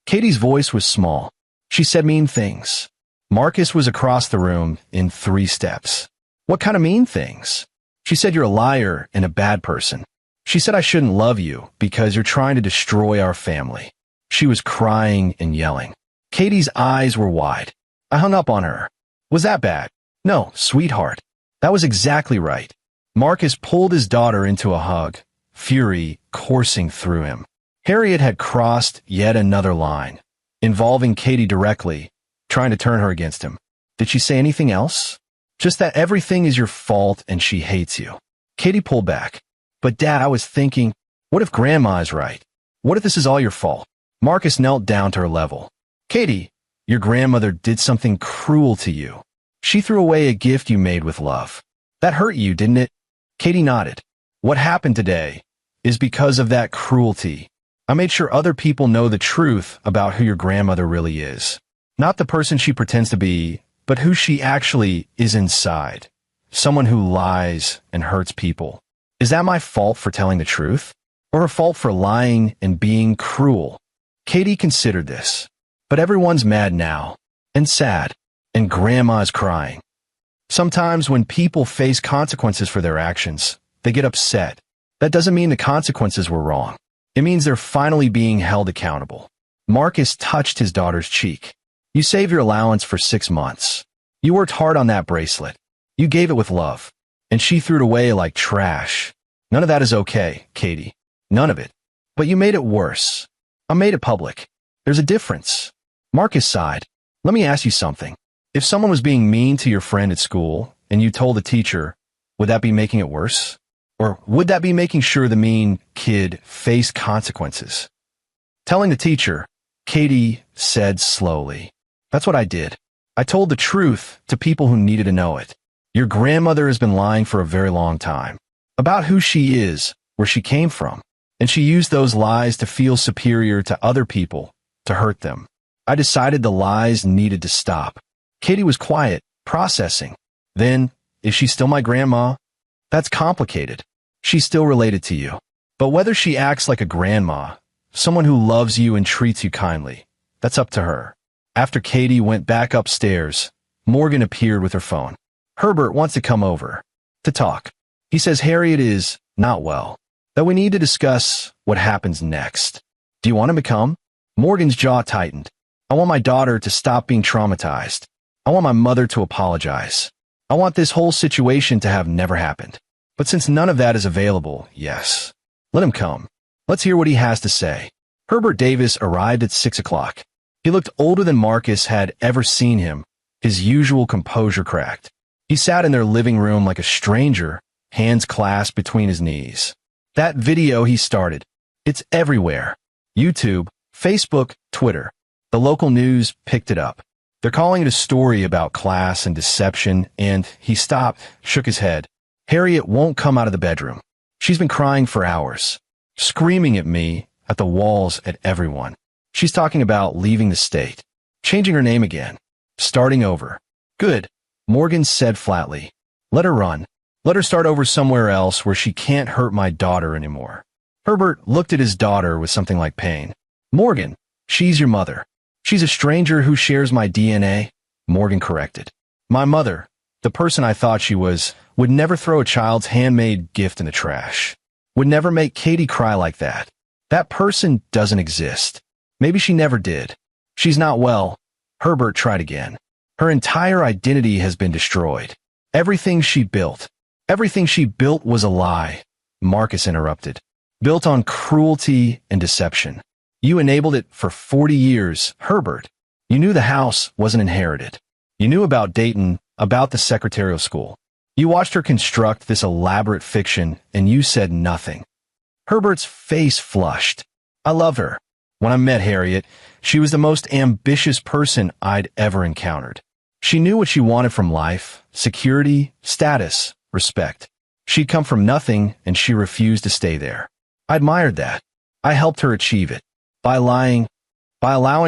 Katie's voice was small. She said mean things. Marcus was across the room in 3 steps. What kind of mean things? She said you're a liar and a bad person. She said I shouldn't love you because you're trying to destroy our family. She was crying and yelling. Katie's eyes were wide. I hung up on her. Was that bad? No, sweetheart. That was exactly right. Marcus pulled his daughter into a hug, fury coursing through him. Harriet had crossed yet another line, involving Katie directly, trying to turn her against him. Did she say anything else? Just that everything is your fault and she hates you. Katie pulled back. But Dad, I was thinking, what if Grandma is right? What if this is all your fault? Marcus knelt down to her level. Katie, your grandmother did something cruel to you. She threw away a gift you made with love. That hurt you, didn't it? Katie nodded. What happened today is because of that cruelty. I made sure other people know the truth about who your grandmother really is. Not the person she pretends to be, but who she actually is inside. Someone who lies and hurts people. Is that my fault for telling the truth? Or her fault for lying and being cruel? Katie considered this. But everyone's mad now. And sad. And Grandma's crying. Sometimes when people face consequences for their actions, they get upset. That doesn't mean the consequences were wrong. It means they're finally being held accountable. Marcus touched his daughter's cheek. You saved your allowance for 6 months. You worked hard on that bracelet. You gave it with love. and she threw it away like trash. None of that is okay, Katie. None of it. But you made it worse. I made it public. There's a difference. Marcus sighed. Let me ask you something. If someone was being mean to your friend at school and you told the teacher, would that be making it worse? Or would that be making sure the mean kid faced consequences? Telling the teacher, Katie said slowly, that's what I did. I told the truth to people who needed to know it. Your grandmother has been lying for a very long time about who she is, where she came from, and she used those lies to feel superior to other people, to hurt them. I decided the lies needed to stop. Katie was quiet, processing. Then, is she still my grandma? That's complicated. She's still related to you. But whether she acts like a grandma, someone who loves you and treats you kindly, that's up to her. After Katie went back upstairs, Morgan appeared with her phone. Herbert wants to come over to talk. He says Harriet is not well, that we need to discuss what happens next. Do you want him to come? Morgan's jaw tightened. I want my daughter to stop being traumatized. I want my mother to apologize. I want this whole situation to have never happened. But since none of that is available, yes. Let him come. Let's hear what he has to say. Herbert Davis arrived at 6 o'clock. He looked older than Marcus had ever seen him, his usual composure cracked. He sat in their living room like a stranger, hands clasped between his knees. That video he started. It's everywhere. YouTube, Facebook, Twitter. The local news picked it up. They're calling it a story about class and deception, and he stopped, shook his head. Harriet won't come out of the bedroom. She's been crying for hours, screaming at me, at the walls, at everyone. She's talking about leaving the state, changing her name again, starting over. Good, Morgan said flatly. Let her run. Let her start over somewhere else where she can't hurt my daughter anymore. Herbert looked at his daughter with something like pain. Morgan, she's your mother. She's a stranger who shares my DNA, Morgan corrected. My mother, the person I thought she was, would never throw a child's handmade gift in the trash. Would never make Katie cry like that. That person doesn't exist. Maybe she never did. She's not well. Herbert tried again. Her entire identity has been destroyed. Everything she built was a lie, Marcus interrupted. Built on cruelty and deception. You enabled it for 40 years, Herbert. You knew the house wasn't inherited. You knew about Dayton, about the secretarial school. You watched her construct this elaborate fiction, and you said nothing. Herbert's face flushed. I loved her. When I met Harriet, she was the most ambitious person I'd ever encountered. She knew what she wanted from life: security, status, respect. She'd come from nothing, and she refused to stay there. I admired that. I helped her achieve it. By allowing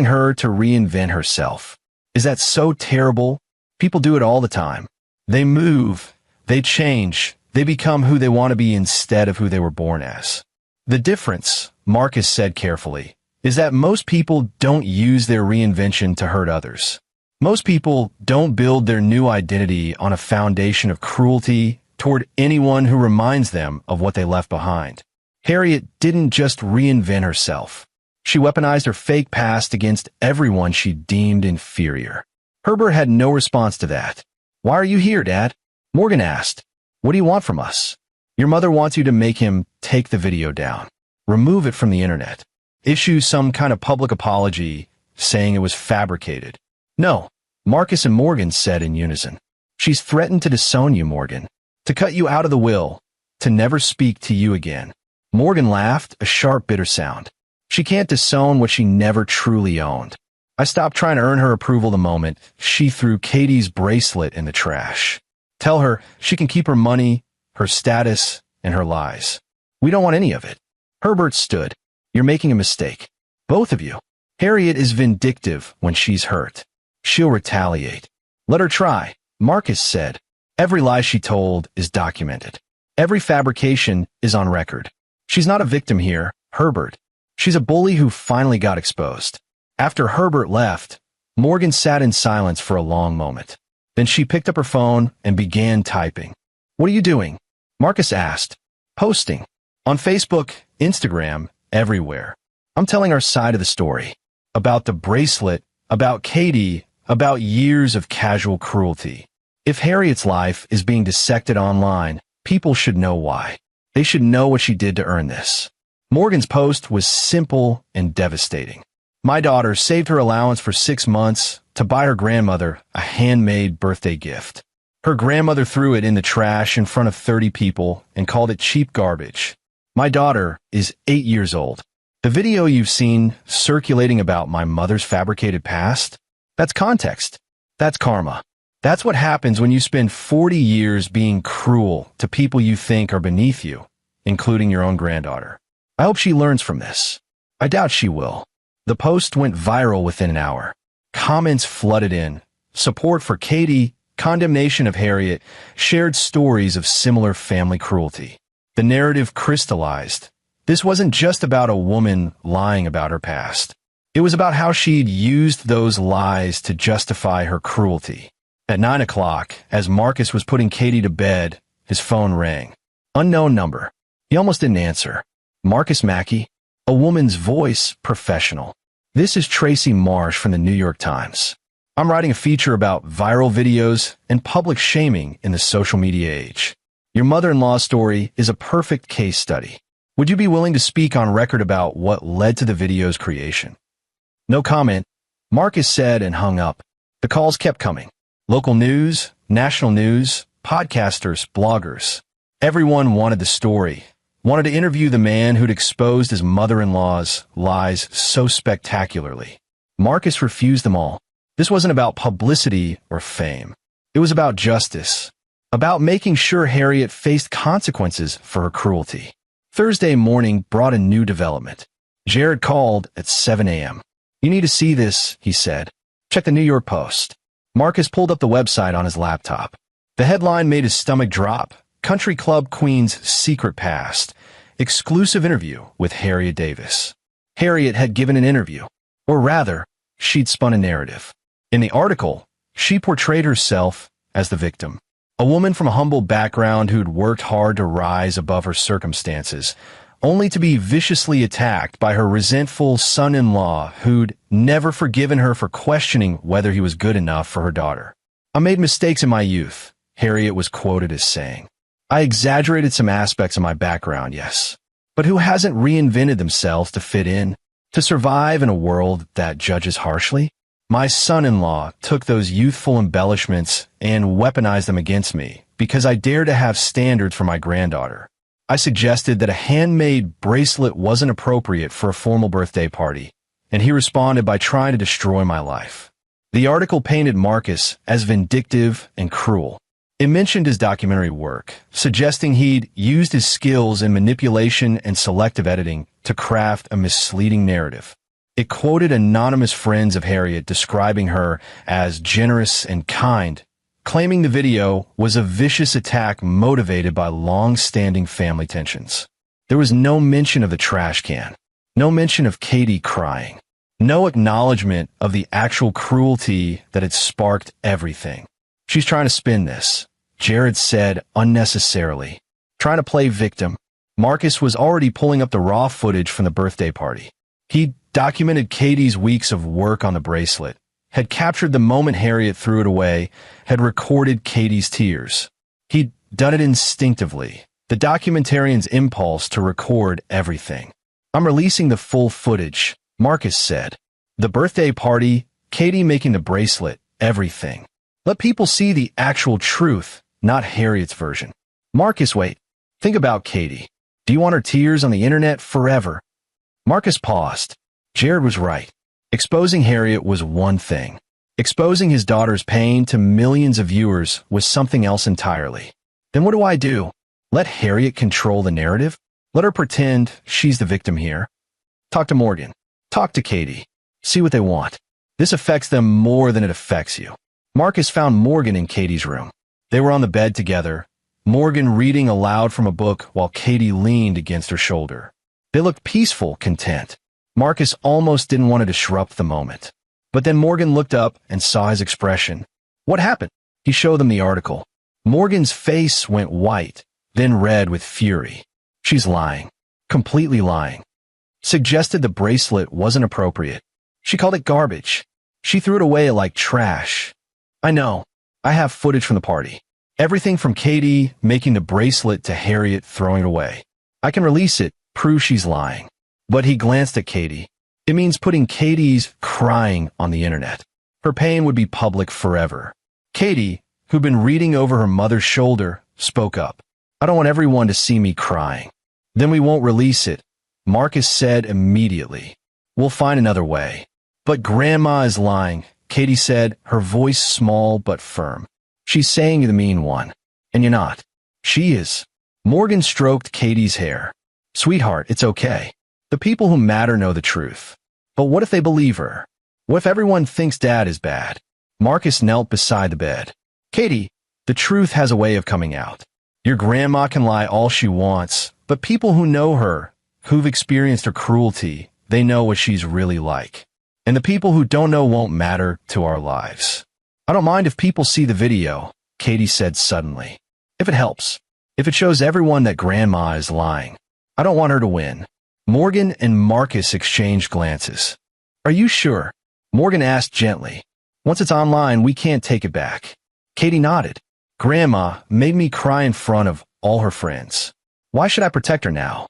her to reinvent herself. Is that so terrible? People do it all the time. They move, they change, they become who they want to be instead of who they were born as. The difference, Marcus said carefully, is that most people don't use their reinvention to hurt others. Most people don't build their new identity on a foundation of cruelty toward anyone who reminds them of what they left behind. Harriet didn't just reinvent herself. She weaponized her fake past against everyone she deemed inferior. Herbert had no response to that. Why are you here, Dad? Morgan asked. What do you want from us? Your mother wants you to make him take the video down. Remove it from the internet. Issue some kind of public apology saying it was fabricated. No, Marcus and Morgan said in unison. She's threatened to disown you, Morgan. To cut you out of the will. To never speak to you again. Morgan laughed, a sharp, bitter sound. She can't disown what she never truly owned. I stopped trying to earn her approval the moment she threw Katie's bracelet in the trash. Tell her she can keep her money, her status, and her lies. We don't want any of it. Herbert stood. You're making a mistake. Both of you. Harriet is vindictive when she's hurt. She'll retaliate. Let her try, Marcus said. Every lie she told is documented. Every fabrication is on record. She's not a victim here, Herbert. She's a bully who finally got exposed. After Herbert left, Morgan sat in silence for a long moment. Then she picked up her phone and began typing. What are you doing? Marcus asked. Posting. On Facebook, Instagram, everywhere. I'm telling our side of the story. About the bracelet, about Katie, about years of casual cruelty. If Harriet's life is being dissected online, people should know why. They should know what she did to earn this. Morgan's post was simple and devastating. My daughter saved her allowance for 6 months to buy her grandmother a handmade birthday gift. Her grandmother threw it in the trash in front of 30 people and called it cheap garbage. My daughter is 8 years old. The video you've seen circulating about my mother's fabricated past, that's context. That's karma. That's what happens when you spend 40 years being cruel to people you think are beneath you, including your own granddaughter. I hope she learns from this. I doubt she will. The post went viral within an hour. Comments flooded in. Support for Katie, condemnation of Harriet, shared stories of similar family cruelty. The narrative crystallized. This wasn't just about a woman lying about her past. It was about how she'd used those lies to justify her cruelty. At 9 o'clock, as Marcus was putting Katie to bed, his phone rang. Unknown number. He almost didn't answer. Marcus Mackey, a woman's voice professional. This is Tracy Marsh from the New York Times. I'm writing a feature about viral videos and public shaming in the social media age. Your mother-in-law's story is a perfect case study. Would you be willing to speak on record about what led to the video's creation? No comment, Marcus said and hung up. The calls kept coming. Local news, national news, podcasters, bloggers. Everyone wanted the story, wanted to interview the man who'd exposed his mother-in-law's lies so spectacularly. Marcus refused them all. This wasn't about publicity or fame. It was about justice, about making sure Harriet faced consequences for her cruelty. Thursday morning brought a new development. Jared called at 7 a.m. You need to see this, he said. Check the New York Post. Marcus pulled up the website on his laptop. The headline made his stomach drop. Country Club Queen's Secret Past. Exclusive interview with Harriet Davis. Harriet had given an interview. Or rather, she'd spun a narrative. In the article, she portrayed herself as the victim. A woman from a humble background who'd worked hard to rise above her circumstances, only to be viciously attacked by her resentful son-in-law who'd never forgiven her for questioning whether he was good enough for her daughter. I made mistakes in my youth, Harriet was quoted as saying. I exaggerated some aspects of my background, yes. But who hasn't reinvented themselves to fit in, to survive in a world that judges harshly? My son-in-law took those youthful embellishments and weaponized them against me because I dared to have standards for my granddaughter. I suggested that a handmade bracelet wasn't appropriate for a formal birthday party, and he responded by trying to destroy my life. The article painted Marcus as vindictive and cruel. It mentioned his documentary work, suggesting he'd used his skills in manipulation and selective editing to craft a misleading narrative. It quoted anonymous friends of Harriet describing her as generous and kind, claiming the video was a vicious attack motivated by long-standing family tensions. There was no mention of the trash can, no mention of Katie crying, no acknowledgement of the actual cruelty that had sparked everything. She's trying to spin this, Jared said unnecessarily. Trying to play victim. Marcus was already pulling up the raw footage from the birthday party. He documented Katie's weeks of work on the bracelet, had captured the moment Harriet threw it away, had recorded Katie's tears. He'd done it instinctively, the documentarian's impulse to record everything. I'm releasing the full footage, Marcus said. The birthday party, Katie making the bracelet, everything. Let people see the actual truth, not Harriet's version. Marcus, wait. Think about Katie. Do you want her tears on the internet forever? Marcus paused. Jared was right. Exposing Harriet was one thing. Exposing his daughter's pain to millions of viewers was something else entirely. Then what do I do? Let Harriet control the narrative? Let her pretend she's the victim here? Talk to Morgan. Talk to Katie. See what they want. This affects them more than it affects you. Marcus found Morgan in Katie's room. They were on the bed together, Morgan reading aloud from a book while Katie leaned against her shoulder. They looked peaceful, content. Marcus almost didn't want to disrupt the moment. But then Morgan looked up and saw his expression. What happened? He showed them the article. Morgan's face went white, then red with fury. She's lying. Completely lying. Suggested the bracelet wasn't appropriate. She called it garbage. She threw it away like trash. I know. I have footage from the party. Everything from Katie making the bracelet to Harriet throwing it away. I can release it, prove she's lying. But he glanced at Katie. It means putting Katie's crying on the internet. Her pain would be public forever. Katie, who'd been reading over her mother's shoulder, spoke up. I don't want everyone to see me crying. Then we won't release it, Marcus said immediately. We'll find another way. But Grandma is lying, Katie said, her voice small but firm. She's saying you're the mean one. And you're not. She is. Morgan stroked Katie's hair. Sweetheart, it's okay. The people who matter know the truth. But what if they believe her? What if everyone thinks Dad is bad? Marcus knelt beside the bed. Katie, the truth has a way of coming out. Your grandma can lie all she wants, but people who know her, who've experienced her cruelty, they know what she's really like. And the people who don't know won't matter to our lives. I don't mind if people see the video, Katie said suddenly. If it helps. If it shows everyone that Grandma is lying. I don't want her to win. Morgan and Marcus exchanged glances. Are you sure? Morgan asked gently. Once it's online, we can't take it back. Katie nodded. Grandma made me cry in front of all her friends. Why should I protect her now?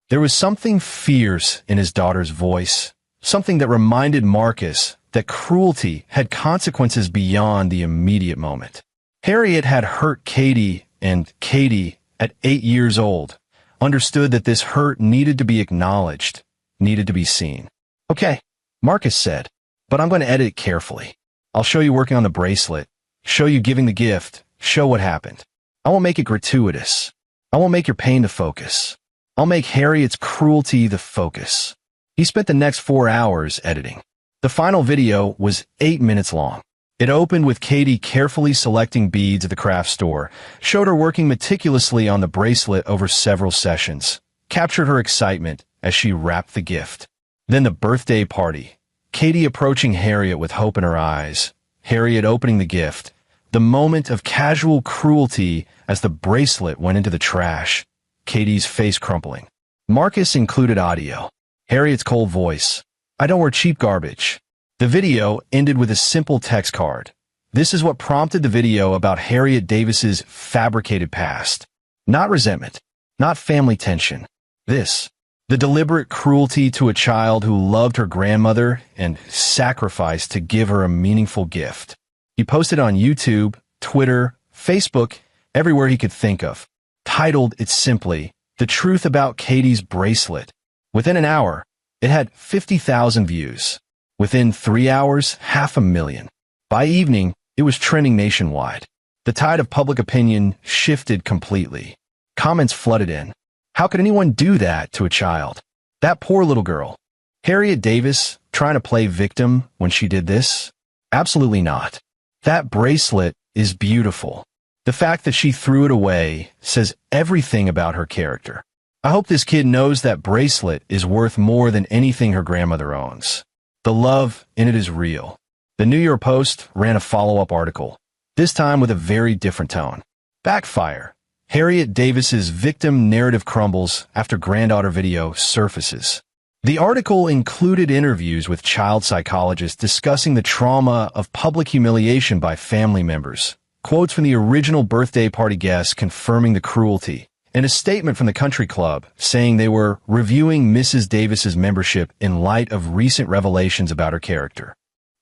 There was something fierce in his daughter's voice, something that reminded Marcus that cruelty had consequences beyond the immediate moment. Harriet had hurt Katie, and Katie, at 8 years old, understood that this hurt needed to be acknowledged, needed to be seen. Okay, Marcus said, but I'm going to edit it carefully. I'll show you working on the bracelet, show you giving the gift, show what happened. I won't make it gratuitous. I won't make your pain the focus. I'll make Harriet's cruelty the focus. He spent the next 4 hours editing. The final video was 8 minutes long. It opened with Katie carefully selecting beads at the craft store, showed her working meticulously on the bracelet over several sessions, captured her excitement as she wrapped the gift. Then the birthday party. Katie approaching Harriet with hope in her eyes, Harriet opening the gift, the moment of casual cruelty as the bracelet went into the trash, Katie's face crumpling. Marcus included audio. Harriet's cold voice. I don't wear cheap garbage. The video ended with a simple text card. This is what prompted the video about Harriet Davis's fabricated past. Not resentment, not family tension. This, the deliberate cruelty to a child who loved her grandmother and sacrificed to give her a meaningful gift. He posted on YouTube, Twitter, Facebook, everywhere he could think of. Titled it simply, The Truth About Katie's Bracelet. Within an hour, it had 50,000 views. Within 3 hours, 500,000. By evening, it was trending nationwide. The tide of public opinion shifted completely. Comments flooded in. How could anyone do that to a child? That poor little girl. Harriet Davis trying to play victim when she did this? Absolutely not. That bracelet is beautiful. The fact that she threw it away says everything about her character. I hope this kid knows that bracelet is worth more than anything her grandmother owns. The love in it is real. The New York Post ran a follow-up article, this time with a very different tone. Backfire. Harriet Davis's victim narrative crumbles after granddaughter video surfaces. The article included interviews with child psychologists discussing the trauma of public humiliation by family members, quotes from the original birthday party guests confirming the cruelty, and a statement from the country club saying they were reviewing Mrs. Davis's membership in light of recent revelations about her character.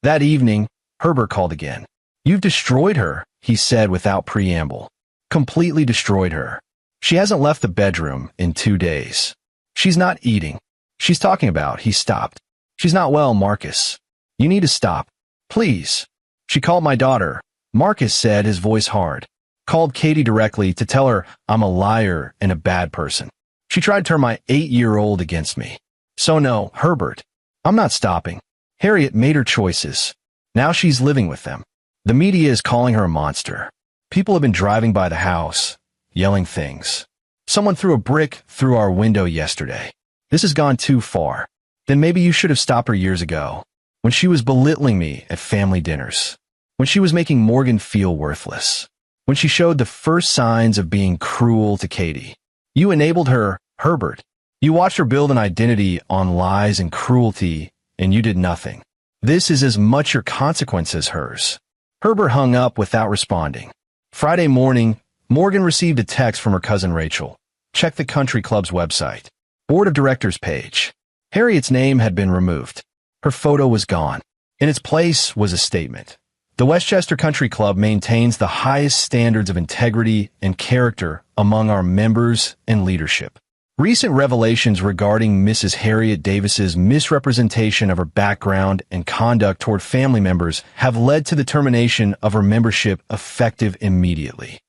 That evening, Herbert called again. You've destroyed her, he said without preamble. Completely destroyed her. She hasn't left the bedroom in 2 days. She's not eating. She's talking about, he stopped. She's not well, Marcus. You need to stop. Please. She called my daughter. Marcus said, his voice hard. Called Katie directly to tell her I'm a liar and a bad person. She tried to turn my 8-year-old against me. So no, Herbert. I'm not stopping. Harriet made her choices. Now she's living with them. The media is calling her a monster. People have been driving by the house, yelling things. Someone threw a brick through our window yesterday. This has gone too far. Then maybe you should have stopped her years ago, when she was belittling me at family dinners, when she was making Morgan feel worthless, when she showed the first signs of being cruel to Katie. You enabled her, Herbert. You watched her build an identity on lies and cruelty, and you did nothing. This is as much your consequence as hers. Herbert hung up without responding. Friday morning, Morgan received a text from her cousin Rachel. Check the country club's website. Board of Directors page. Harriet's name had been removed. Her photo was gone. In its place was a statement. The Westchester Country Club maintains the highest standards of integrity and character among our members and leadership. Recent revelations regarding Mrs. Harriet Davis's misrepresentation of her background and conduct toward family members have led to the termination of her membership effective immediately.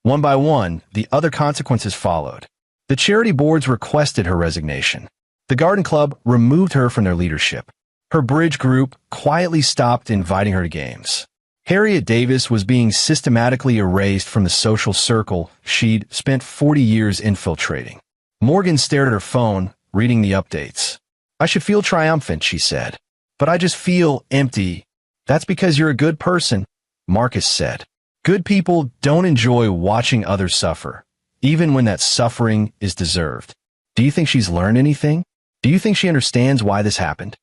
One by one, the other consequences followed. The charity boards requested her resignation. The garden club removed her from their leadership. Her bridge group quietly stopped inviting her to games. Harriet Davis was being systematically erased from the social circle she'd spent 40 years infiltrating. Morgan stared at her phone, reading the updates. I should feel triumphant, she said. But I just feel empty. That's because you're a good person, Marcus said. Good people don't enjoy watching others suffer, even when that suffering is deserved. Do you think she's learned anything? Do you think she understands why this happened?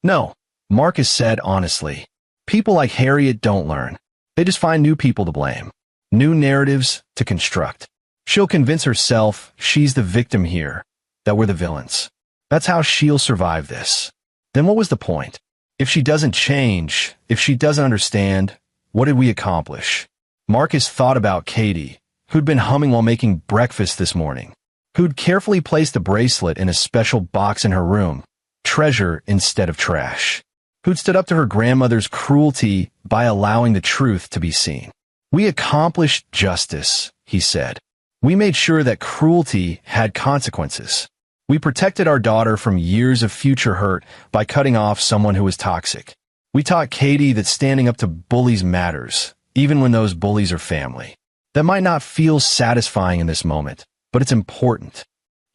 No, Marcus said honestly. People like Harriet don't learn. They just find new people to blame, new narratives to construct. She'll convince herself she's the victim here, that we're the villains. That's how she'll survive this. Then what was the point? If she doesn't change, if she doesn't understand, what did we accomplish? Marcus thought about Katie, who'd been humming while making breakfast this morning, who'd carefully placed the bracelet in a special box in her room, treasure instead of trash, who'd stood up to her grandmother's cruelty by allowing the truth to be seen. We accomplished justice, he said. We made sure that cruelty had consequences. We protected our daughter from years of future hurt by cutting off someone who was toxic. We taught Katie that standing up to bullies matters, even when those bullies are family. That might not feel satisfying in this moment, but it's important.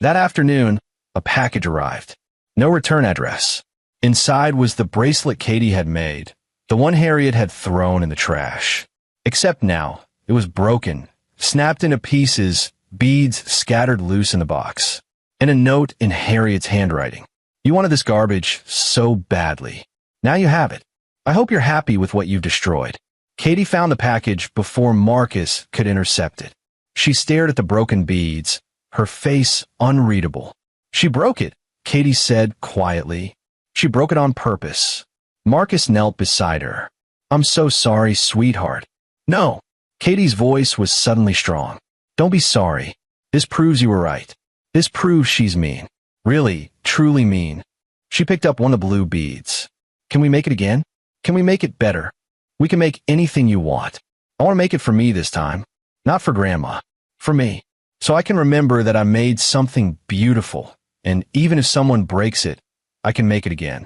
That afternoon, a package arrived. No return address. Inside was the bracelet Katie had made, the one Harriet had thrown in the trash. Except now, it was broken, snapped into pieces, beads scattered loose in the box, and a note in Harriet's handwriting. You wanted this garbage so badly. Now you have it. I hope you're happy with what you've destroyed. Katie found the package before Marcus could intercept it. She stared at the broken beads, her face unreadable. She broke it, Katie said quietly. She broke it on purpose. Marcus knelt beside her. I'm so sorry, sweetheart. No. Katie's voice was suddenly strong. Don't be sorry. This proves you were right. This proves she's mean. Really, truly mean. She picked up one of the blue beads. Can we make it again? Can we make it better? We can make anything you want. I want to make it for me this time. Not for Grandma. For me. So I can remember that I made something beautiful, and even if someone breaks it, I can make it again.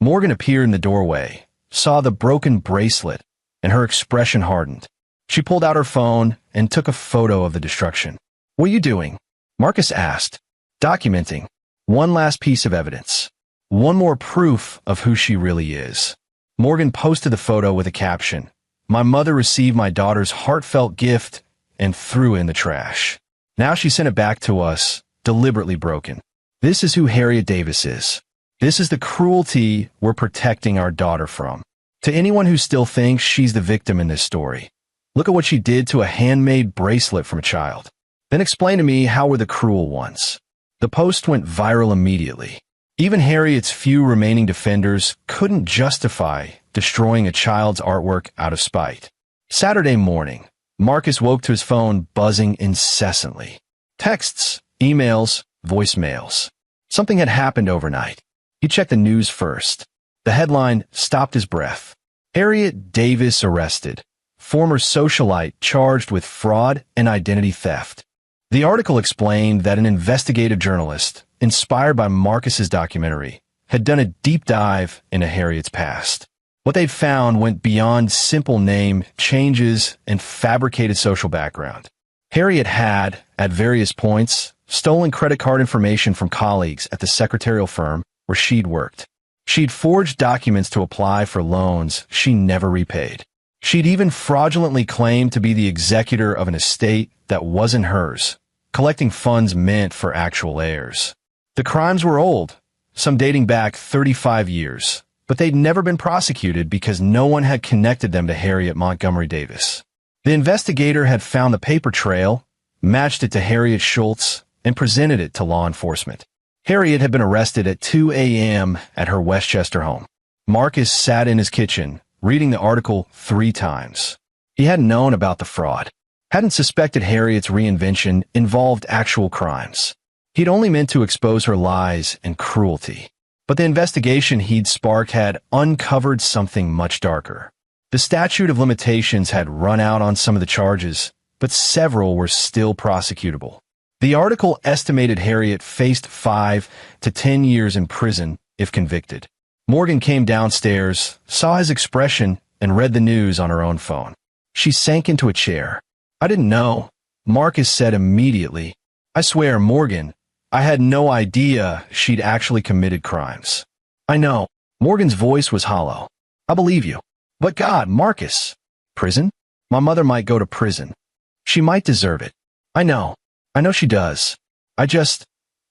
Morgan appeared in the doorway, saw the broken bracelet, and her expression hardened. She pulled out her phone and took a photo of the destruction. What are you doing? Marcus asked. Documenting. One last piece of evidence. One more proof of who she really is. Morgan posted the photo with a caption. My mother received my daughter's heartfelt gift and threw it in the trash. Now she sent it back to us, deliberately broken. This is who Harriet Davis is. This is the cruelty we're protecting our daughter from. To anyone who still thinks she's the victim in this story, look at what she did to a handmade bracelet from a child. Then explain to me how we're the cruel ones. The post went viral immediately. Even Harriet's few remaining defenders couldn't justify destroying a child's artwork out of spite. Saturday morning, Marcus woke to his phone buzzing incessantly. Texts, emails, voicemails. Something had happened overnight. He checked the news first. The headline stopped his breath. Harriet Davis arrested. Former socialite charged with fraud and identity theft. The article explained that an investigative journalist, inspired by Marcus's documentary, had done a deep dive into Harriet's past. What they'd found went beyond simple name changes and fabricated social background. Harriet had, at various points, stolen credit card information from colleagues at the secretarial firm where she'd worked. She'd forged documents to apply for loans she never repaid. She'd even fraudulently claimed to be the executor of an estate that wasn't hers, collecting funds meant for actual heirs. The crimes were old, some dating back 35 years, but they'd never been prosecuted because no one had connected them to Harriet Montgomery Davis. The investigator had found the paper trail, matched it to Harriet Schultz, and presented it to law enforcement. Harriet had been arrested at 2 a.m. at her Westchester home. Marcus sat in his kitchen, reading the article 3 times. He hadn't known about the fraud, hadn't suspected Harriet's reinvention involved actual crimes. He'd only meant to expose her lies and cruelty. But the investigation he'd sparked had uncovered something much darker. The statute of limitations had run out on some of the charges, but several were still prosecutable. The article estimated Harriet faced 5 to 10 years in prison if convicted. Morgan came downstairs, saw his expression, and read the news on her own phone. She sank into a chair. "I didn't know," Marcus said immediately. "I swear, Morgan, I had no idea she'd actually committed crimes." "I know." Morgan's voice was hollow. "I believe you. But God, Marcus. Prison? My mother might go to prison. She might deserve it. I know she does.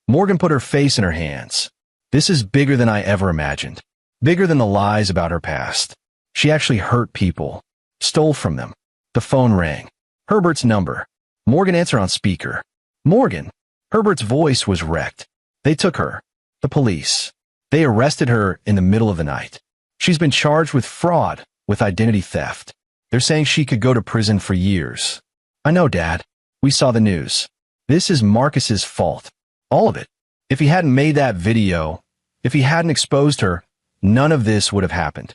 Morgan put her face in her hands. "This is bigger than I ever imagined. Bigger than the lies about her past. She actually hurt people. Stole from them." The phone rang. Herbert's number. Morgan answered on speaker. "Morgan." Herbert's voice was wrecked. "They took her. The police. They arrested her in the middle of the night. She's been charged with fraud, with identity theft. They're saying she could go to prison for years." "I know, Dad. We saw the news. This is Marcus's fault. All of it. If he hadn't made that video, if he hadn't exposed her, none of this would have happened."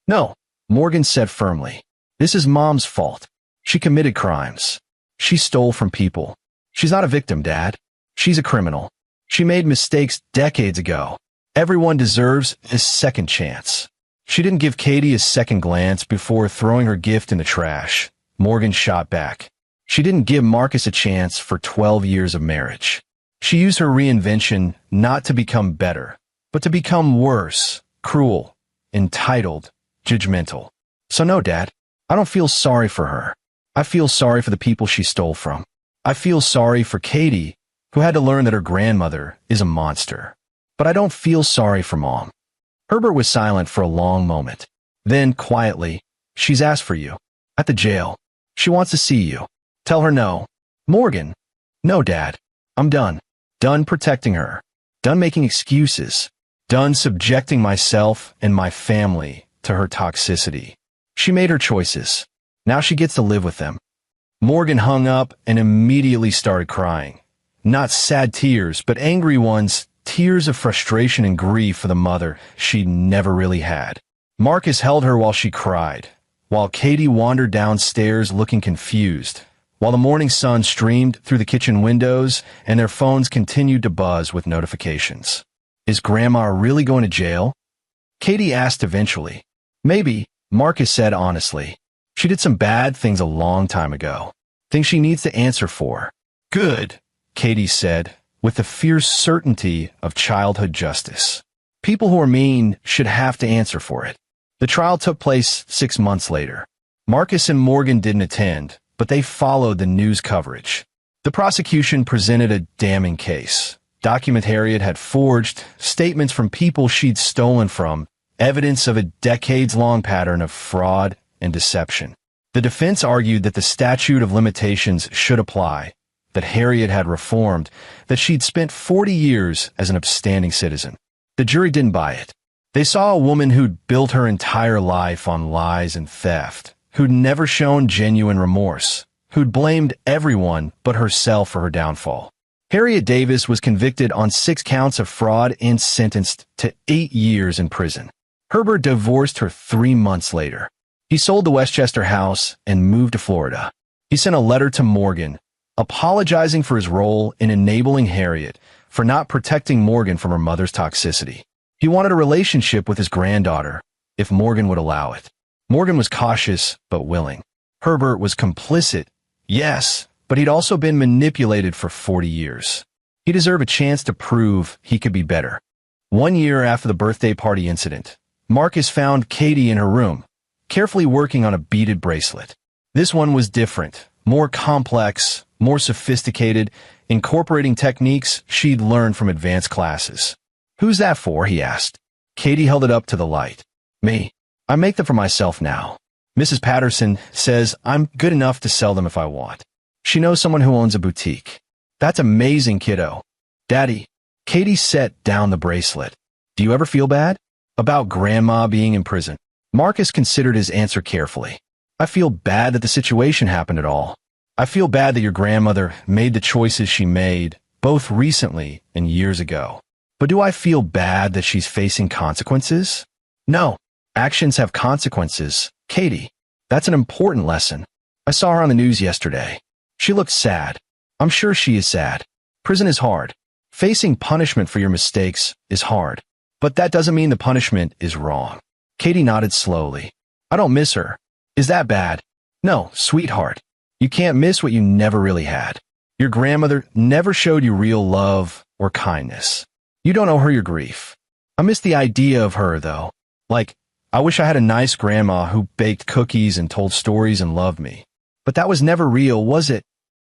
"No," Morgan said firmly. "This is Mom's fault. She committed crimes. She stole from people. She's not a victim, Dad. She's a criminal. She made mistakes decades ago. Everyone deserves a second chance." "She didn't give Katie a second glance before throwing her gift in the trash," Morgan shot back. "She didn't give Marcus a chance for 12 years of marriage. She used her reinvention not to become better, but to become worse, cruel, entitled, judgmental. So no, Dad, I don't feel sorry for her. I feel sorry for the people she stole from. I feel sorry for Katie, who had to learn that her grandmother is a monster. But I don't feel sorry for Mom." Herbert was silent for a long moment. Then, quietly, "She's asked for you. At the jail. She wants to see you. Tell her no." "Morgan." "No, Dad. I'm done. Done protecting her. Done making excuses. Done subjecting myself and my family to her toxicity. She made her choices. Now she gets to live with them." Morgan hung up and immediately started crying. Not sad tears, but angry ones, tears of frustration and grief for the mother she'd never really had. Marcus held her while she cried, while Katie wandered downstairs looking confused, while the morning sun streamed through the kitchen windows and their phones continued to buzz with notifications. "Is Grandma really going to jail?" Katie asked eventually. "Maybe," Marcus said honestly. "She did some bad things a long time ago. Things she needs to answer for." "Good," Katie said, with the fierce certainty of childhood justice. "People who are mean should have to answer for it." The trial took place 6 months later. Marcus and Morgan didn't attend, but they followed the news coverage. The prosecution presented a damning case. Document Harriet had forged, statements from people she'd stolen from, evidence of a decades-long pattern of fraud and deception. The defense argued that the statute of limitations should apply, that Harriet had reformed, that she'd spent 40 years as an upstanding citizen. The jury didn't buy it. They saw a woman who'd built her entire life on lies and theft, who'd never shown genuine remorse, who'd blamed everyone but herself for her downfall. Harriet Davis was convicted on 6 counts of fraud and sentenced to 8 years in prison. Herbert divorced her 3 months later. He sold the Westchester house and moved to Florida. He sent a letter to Morgan, apologizing for his role in enabling Harriet for not protecting Morgan from her mother's toxicity. He wanted a relationship with his granddaughter, if Morgan would allow it. Morgan was cautious, but willing. Herbert was complicit, yes, but he'd also been manipulated for 40 years. He deserved a chance to prove he could be better. 1 year after the birthday party incident, Marcus found Katie in her room, carefully working on a beaded bracelet. This one was different, more complex, more sophisticated, incorporating techniques she'd learned from advanced classes. "Who's that for?" he asked. Katie held it up to the light. Me. I make them for myself now. Mrs. Patterson says I'm good enough to sell them if I want. She knows someone who owns a boutique. That's amazing, kiddo. Daddy. Katie set down the bracelet. Do you ever feel bad? About Grandma being in prison. Marcus considered his answer carefully. I feel bad that the situation happened at all. I feel bad that your grandmother made the choices she made, both recently and years ago. But do I feel bad that she's facing consequences? No. Actions have consequences, Katie. That's an important lesson. I saw her on the news yesterday. She looks sad. I'm sure she is sad. Prison is hard. Facing punishment for your mistakes is hard. But that doesn't mean the punishment is wrong. Katie nodded slowly. I don't miss her. Is that bad? No, sweetheart. You can't miss what you never really had. Your grandmother never showed you real love or kindness. You don't owe her your grief. I miss the idea of her, though. Like, I wish I had a nice grandma who baked cookies and told stories and loved me. But that was never real, was it?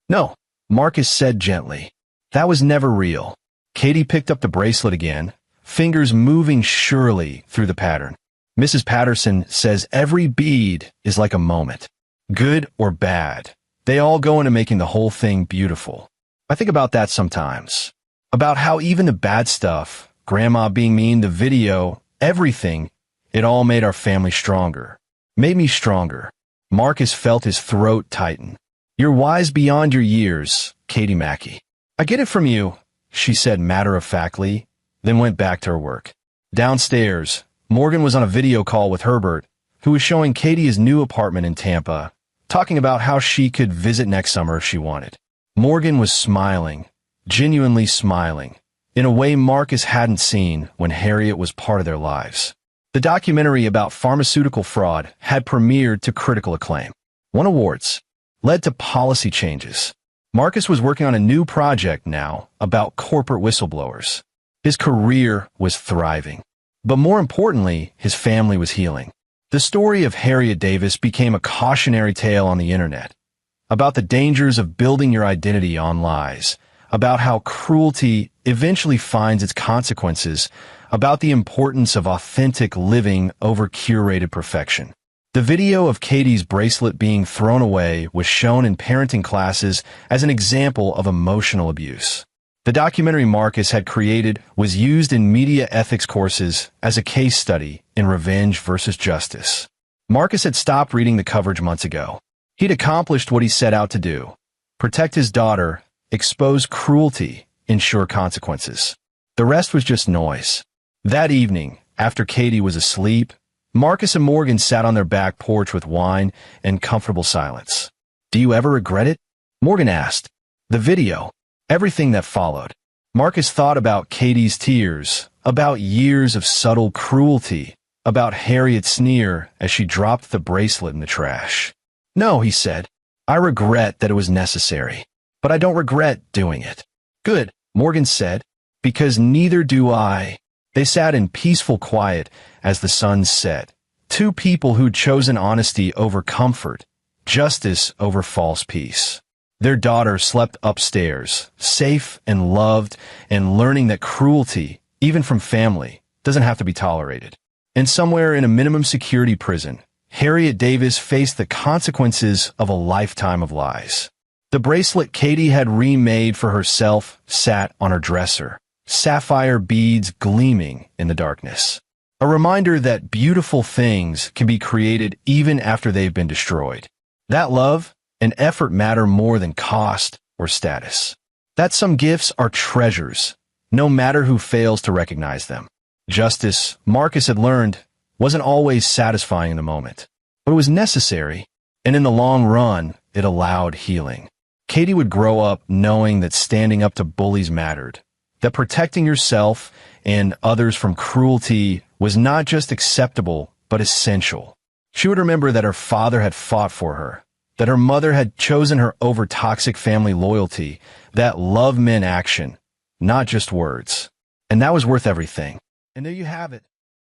No, Marcus said gently. That was never real. Katie picked up the bracelet again, fingers moving surely through the pattern. Mrs. Patterson says every bead is like a moment. Good or bad. They all go into making the whole thing beautiful. I think about that sometimes. About how even the bad stuff, Grandma being mean, the video, everything, it all made our family stronger. Made me stronger. Marcus felt his throat tighten. You're wise beyond your years, Katie Mackey. I get it from you, she said matter-of-factly, then went back to her work. Downstairs, Morgan was on a video call with Herbert, who was showing Katie his new apartment in Tampa, talking about how she could visit next summer if she wanted. Morgan was smiling, genuinely smiling, in a way Marcus hadn't seen when Harriet was part of their lives. The documentary about pharmaceutical fraud had premiered to critical acclaim, won awards, led to policy changes. Marcus was working on a new project now about corporate whistleblowers. His career was thriving. But more importantly, his family was healing. The story of Harriet Davis became a cautionary tale on the internet, about the dangers of building your identity on lies, about how cruelty eventually finds its consequences, about the importance of authentic living over curated perfection. The video of Katie's bracelet being thrown away was shown in parenting classes as an example of emotional abuse. The documentary Marcus had created was used in media ethics courses as a case study in revenge versus justice. Marcus had stopped reading the coverage months ago. He'd accomplished what he set out to do: protect his daughter, expose cruelty, ensure consequences. The rest was just noise. That evening, after Katie was asleep, Marcus and Morgan sat on their back porch with wine and comfortable silence. Do you ever regret it? Morgan asked. The video. Everything that followed. Marcus thought about Katie's tears, about years of subtle cruelty, about Harriet's sneer as she dropped the bracelet in the trash. No, he said. I regret that it was necessary, but I don't regret doing it. Good, Morgan said, because neither do I. They sat in peaceful quiet as the sun set. Two people who'd chosen honesty over comfort, justice over false peace. Their daughter slept upstairs, safe and loved, and learning that cruelty, even from family, doesn't have to be tolerated. And somewhere in a minimum security prison, Harriet Davis faced the consequences of a lifetime of lies. The bracelet Katie had remade for herself sat on her dresser, sapphire beads gleaming in the darkness. A reminder that beautiful things can be created even after they've been destroyed. That love and effort matter more than cost or status. That some gifts are treasures, no matter who fails to recognize them. Justice, Marcus had learned, wasn't always satisfying in the moment, but it was necessary, and in the long run, it allowed healing. Katie would grow up knowing that standing up to bullies mattered, that protecting yourself and others from cruelty was not just acceptable, but essential. She would remember that her father had fought for her, that her mother had chosen her over toxic family loyalty, that love meant action, not just words. And that was worth everything. And there you have it.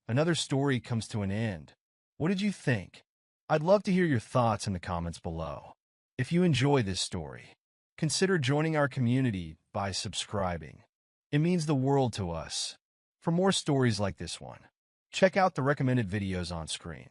Another story comes to an end. What did you think? I'd love to hear your thoughts in the comments below. If you enjoy this story, consider joining our community by subscribing. It means the world to us. For more stories like this one, check out the recommended videos on screen.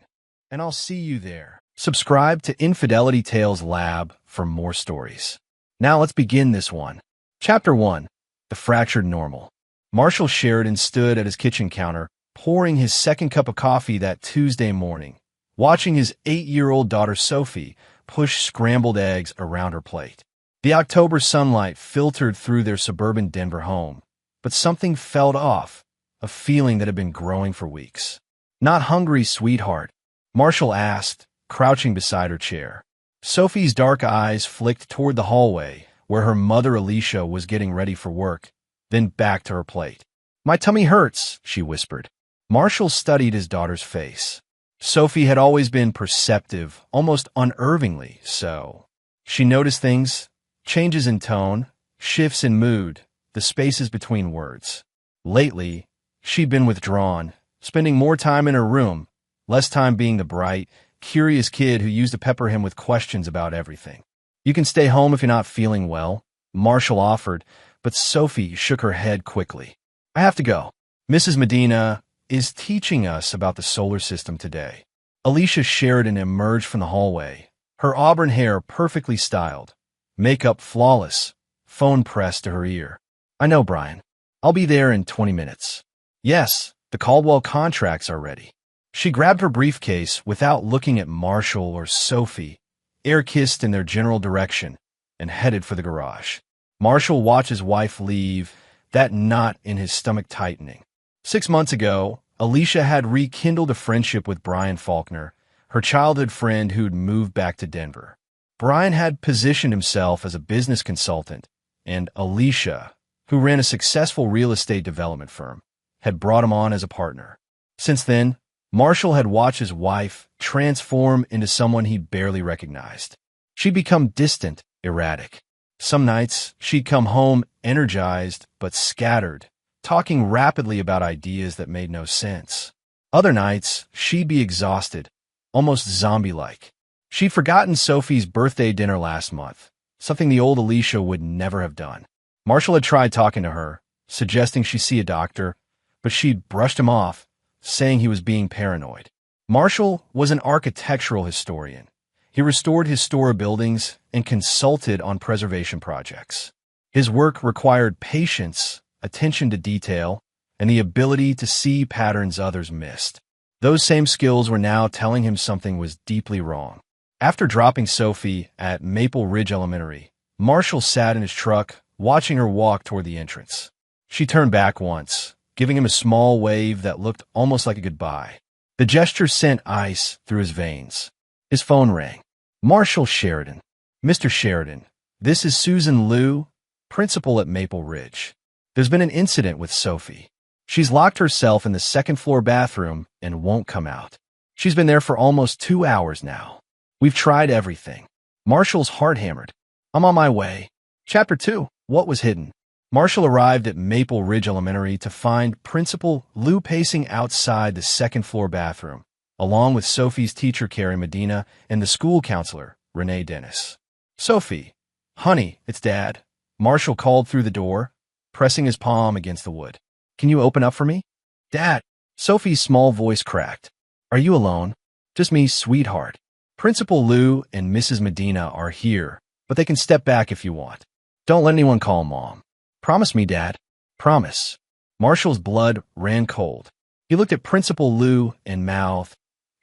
And I'll see you there. Subscribe to Infidelity Tales Lab for more stories. Now let's begin this one. Chapter 1. The Fractured Normal. Marshall Sheridan stood at his kitchen counter, pouring his second cup of coffee that Tuesday morning, watching his 8-year-old daughter Sophie push scrambled eggs around her plate. The October sunlight filtered through their suburban Denver home, but something felt off, a feeling that had been growing for weeks. "Not hungry, sweetheart?" Marshall asked, crouching beside her chair. Sophie's dark eyes flicked toward the hallway, where her mother Alicia was getting ready for work, then back to her plate. "My tummy hurts," she whispered. Marshall studied his daughter's face. Sophie had always been perceptive, almost unnervingly so. She noticed things, changes in tone, shifts in mood, the spaces between words. Lately, she'd been withdrawn, spending more time in her room, less time being the bright, curious kid who used to pepper him with questions about everything. "You can stay home if you're not feeling well," Marshall offered, but Sophie shook her head quickly. "I have to go. Mrs. Medina is teaching us about the solar system today." Alicia Sheridan emerged from the hallway, her auburn hair perfectly styled, makeup flawless, phone pressed to her ear. "I know, Brian. I'll be there in 20 minutes. Yes, the Caldwell contracts are ready." She grabbed her briefcase without looking at Marshall or Sophie, air-kissed in their general direction, and headed for the garage. Marshall watched his wife leave, that knot in his stomach tightening. 6 months ago, Alicia had rekindled a friendship with Brian Faulkner, her childhood friend who'd moved back to Denver. Brian had positioned himself as a business consultant, and Alicia, who ran a successful real estate development firm, had brought him on as a partner. Since then, Marshall had watched his wife transform into someone he barely recognized. She'd become distant, erratic. Some nights, she'd come home energized but scattered, talking rapidly about ideas that made no sense. Other nights, she'd be exhausted, almost zombie-like. She'd forgotten Sophie's birthday dinner last month, something the old Alicia would never have done. Marshall had tried talking to her, suggesting she see a doctor, but she'd brushed him off, saying he was being paranoid. Marshall was an architectural historian. He restored historic buildings and consulted on preservation projects. His work required patience, attention to detail, and the ability to see patterns others missed. Those same skills were now telling him something was deeply wrong. After dropping Sophie at Maple Ridge Elementary, Marshall sat in his truck, watching her walk toward the entrance. She turned back once, giving him a small wave that looked almost like a goodbye. The gesture sent ice through his veins. His phone rang. "Marshall Sheridan." "Mr. Sheridan, this is Susan Liu, principal at Maple Ridge. There's been an incident with Sophie. She's locked herself in the second-floor bathroom and won't come out. She's been there for almost 2 hours now. We've tried everything." Marshall's heart hammered. "I'm on my way." Chapter 2. What was hidden? Marshall arrived at Maple Ridge Elementary to find Principal Liu pacing outside the second-floor bathroom, along with Sophie's teacher, Carrie Medina, and the school counselor, Renee Dennis. "Sophie, honey, it's Dad." Marshall called through the door, pressing his palm against the wood. "Can you open up for me?" "Dad." Sophie's small voice cracked. "Are you alone?" "Just me, sweetheart. Principal Liu and Mrs. Medina are here, but they can step back if you want. Don't let anyone call Mom." "Promise me, Dad." "Promise." Marshall's blood ran cold. He looked at Principal Liu and mouthed,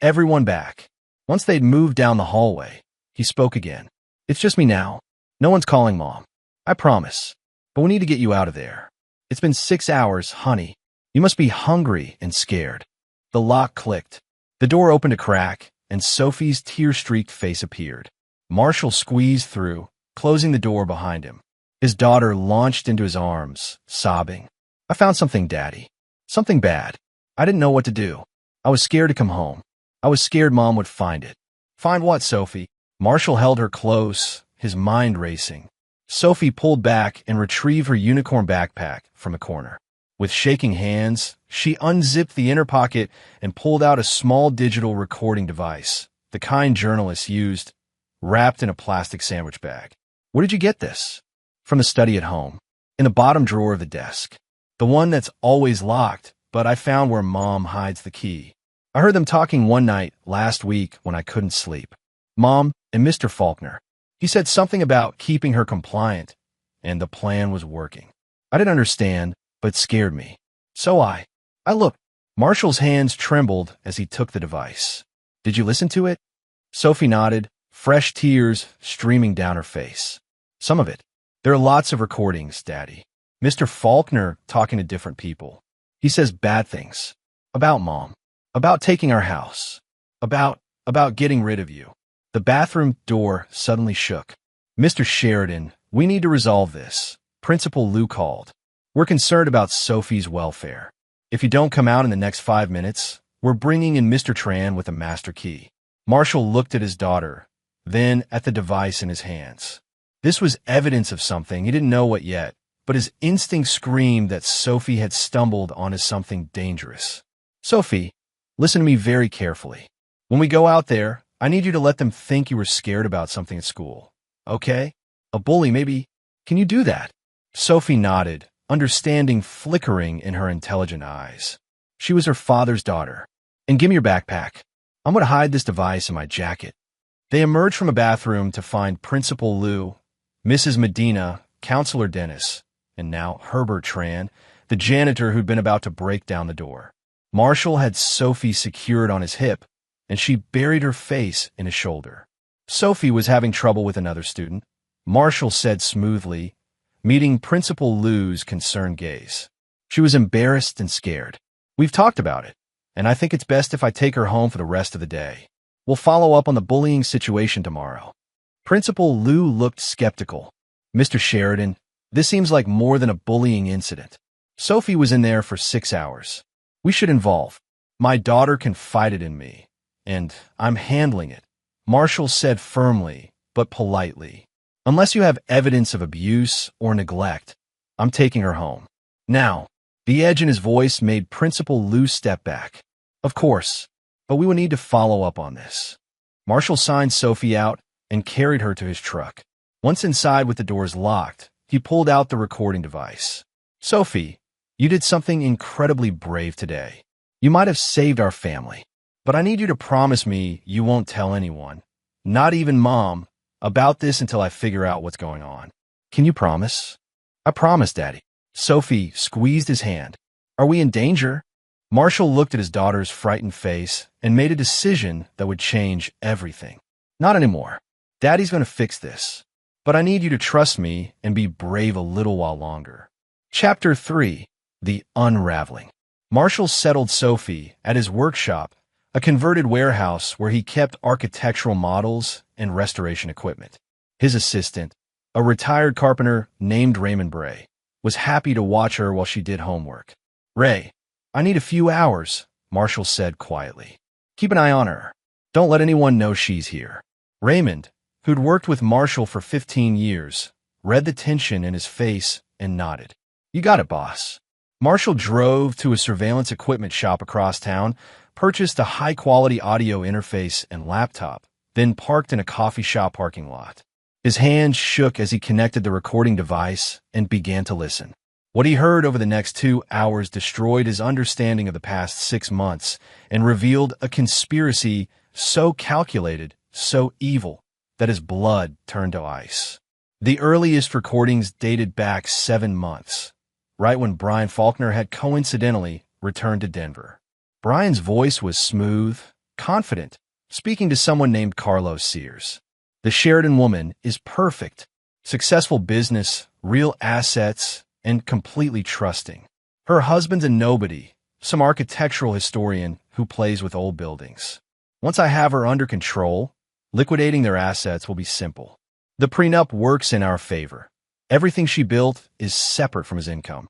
"Everyone back." Once they'd moved down the hallway, he spoke again. "It's just me now. No one's calling Mom. I promise. But we need to get you out of there. It's been 6 hours, honey. You must be hungry and scared." The lock clicked. The door opened a crack, and Sophie's tear-streaked face appeared. Marshall squeezed through, closing the door behind him. His daughter launched into his arms, sobbing. "I found something, Daddy. Something bad. I didn't know what to do. I was scared to come home. I was scared Mom would find it." "Find what, Sophie?" Marshall held her close, his mind racing. Sophie pulled back and retrieved her unicorn backpack from a corner. With shaking hands, she unzipped the inner pocket and pulled out a small digital recording device, the kind journalists used, wrapped in a plastic sandwich bag. "Where did you get this?" "From the study at home, in the bottom drawer of the desk. The one that's always locked, but I found where Mom hides the key. I heard them talking one night last week when I couldn't sleep. Mom and Mr. Faulkner. He said something about keeping her compliant, and the plan was working. I didn't understand, but it scared me. So I looked. Marshall's hands trembled as he took the device. Did you listen to it? Sophie nodded, fresh tears streaming down her face. Some of it. There are lots of recordings, Daddy. Mr. Faulkner talking to different people. He says bad things. About Mom. About taking our house. About getting rid of you. The bathroom door suddenly shook. Mr. Sheridan, we need to resolve this. Principal Lou called. We're concerned about Sophie's welfare. If you don't come out in the next 5 minutes, we're bringing in Mr. Tran with a master key. Marshall looked at his daughter, then at the device in his hands. This was evidence of something, he didn't know what yet, but his instinct screamed that Sophie had stumbled onto something dangerous. Sophie, listen to me very carefully. When we go out there, I need you to let them think you were scared about something at school. Okay? A bully, maybe. Can you do that? Sophie nodded, understanding flickering in her intelligent eyes. She was her father's daughter. And give me your backpack. I'm going to hide this device in my jacket. They emerged from a bathroom to find Principal Lou, Mrs. Medina, Counselor Dennis, and now Herbert Tran, the janitor who'd been about to break down the door. Marshall had Sophie secured on his hip, and she buried her face in his shoulder. Sophie was having trouble with another student, Marshall said smoothly, meeting Principal Lou's concerned gaze. She was embarrassed and scared. We've talked about it, and I think it's best if I take her home for the rest of the day. We'll follow up on the bullying situation tomorrow. Principal Lou looked skeptical. Mr. Sheridan, this seems like more than a bullying incident. Sophie was in there for 6 hours. We should involve. My daughter confided in me, and I'm handling it, Marshall said firmly, but politely. Unless you have evidence of abuse or neglect, I'm taking her home. Now, the edge in his voice made Principal Lou step back. Of course, but we will need to follow up on this. Marshall signed Sophie out and carried her to his truck. Once inside with the doors locked, he pulled out the recording device. Sophie, you did something incredibly brave today. You might have saved our family, but I need you to promise me you won't tell anyone, not even Mom, about this until I figure out what's going on. Can you promise? I promise, Daddy. Sophie squeezed his hand. Are we in danger? Marshall looked at his daughter's frightened face and made a decision that would change everything. Not anymore. Daddy's going to fix this. But I need you to trust me and be brave a little while longer. Chapter 3. The Unraveling. Marshall settled Sophie at his workshop, a converted warehouse where he kept architectural models and restoration equipment. His assistant, a retired carpenter named Raymond Bray, was happy to watch her while she did homework. Ray, I need a few hours, Marshall said quietly. Keep an eye on her. Don't let anyone know she's here. Raymond, who'd worked with Marshall for 15 years, read the tension in his face and nodded. You got it, boss. Marshall drove to a surveillance equipment shop across town, purchased a high-quality audio interface and laptop, then parked in a coffee shop parking lot. His hands shook as he connected the recording device and began to listen. What he heard over the next 2 hours destroyed his understanding of the past 6 months and revealed a conspiracy so calculated, so evil, that his blood turned to ice. The earliest recordings dated back 7 months, right when Brian Faulkner had coincidentally returned to Denver. Brian's voice was smooth, confident, speaking to someone named Carlos Sears. The Sheridan woman is perfect, successful business, real assets, and completely trusting. Her husband's a nobody, some architectural historian who plays with old buildings. Once I have her under control, liquidating their assets will be simple. The prenup works in our favor. Everything she built is separate from his income.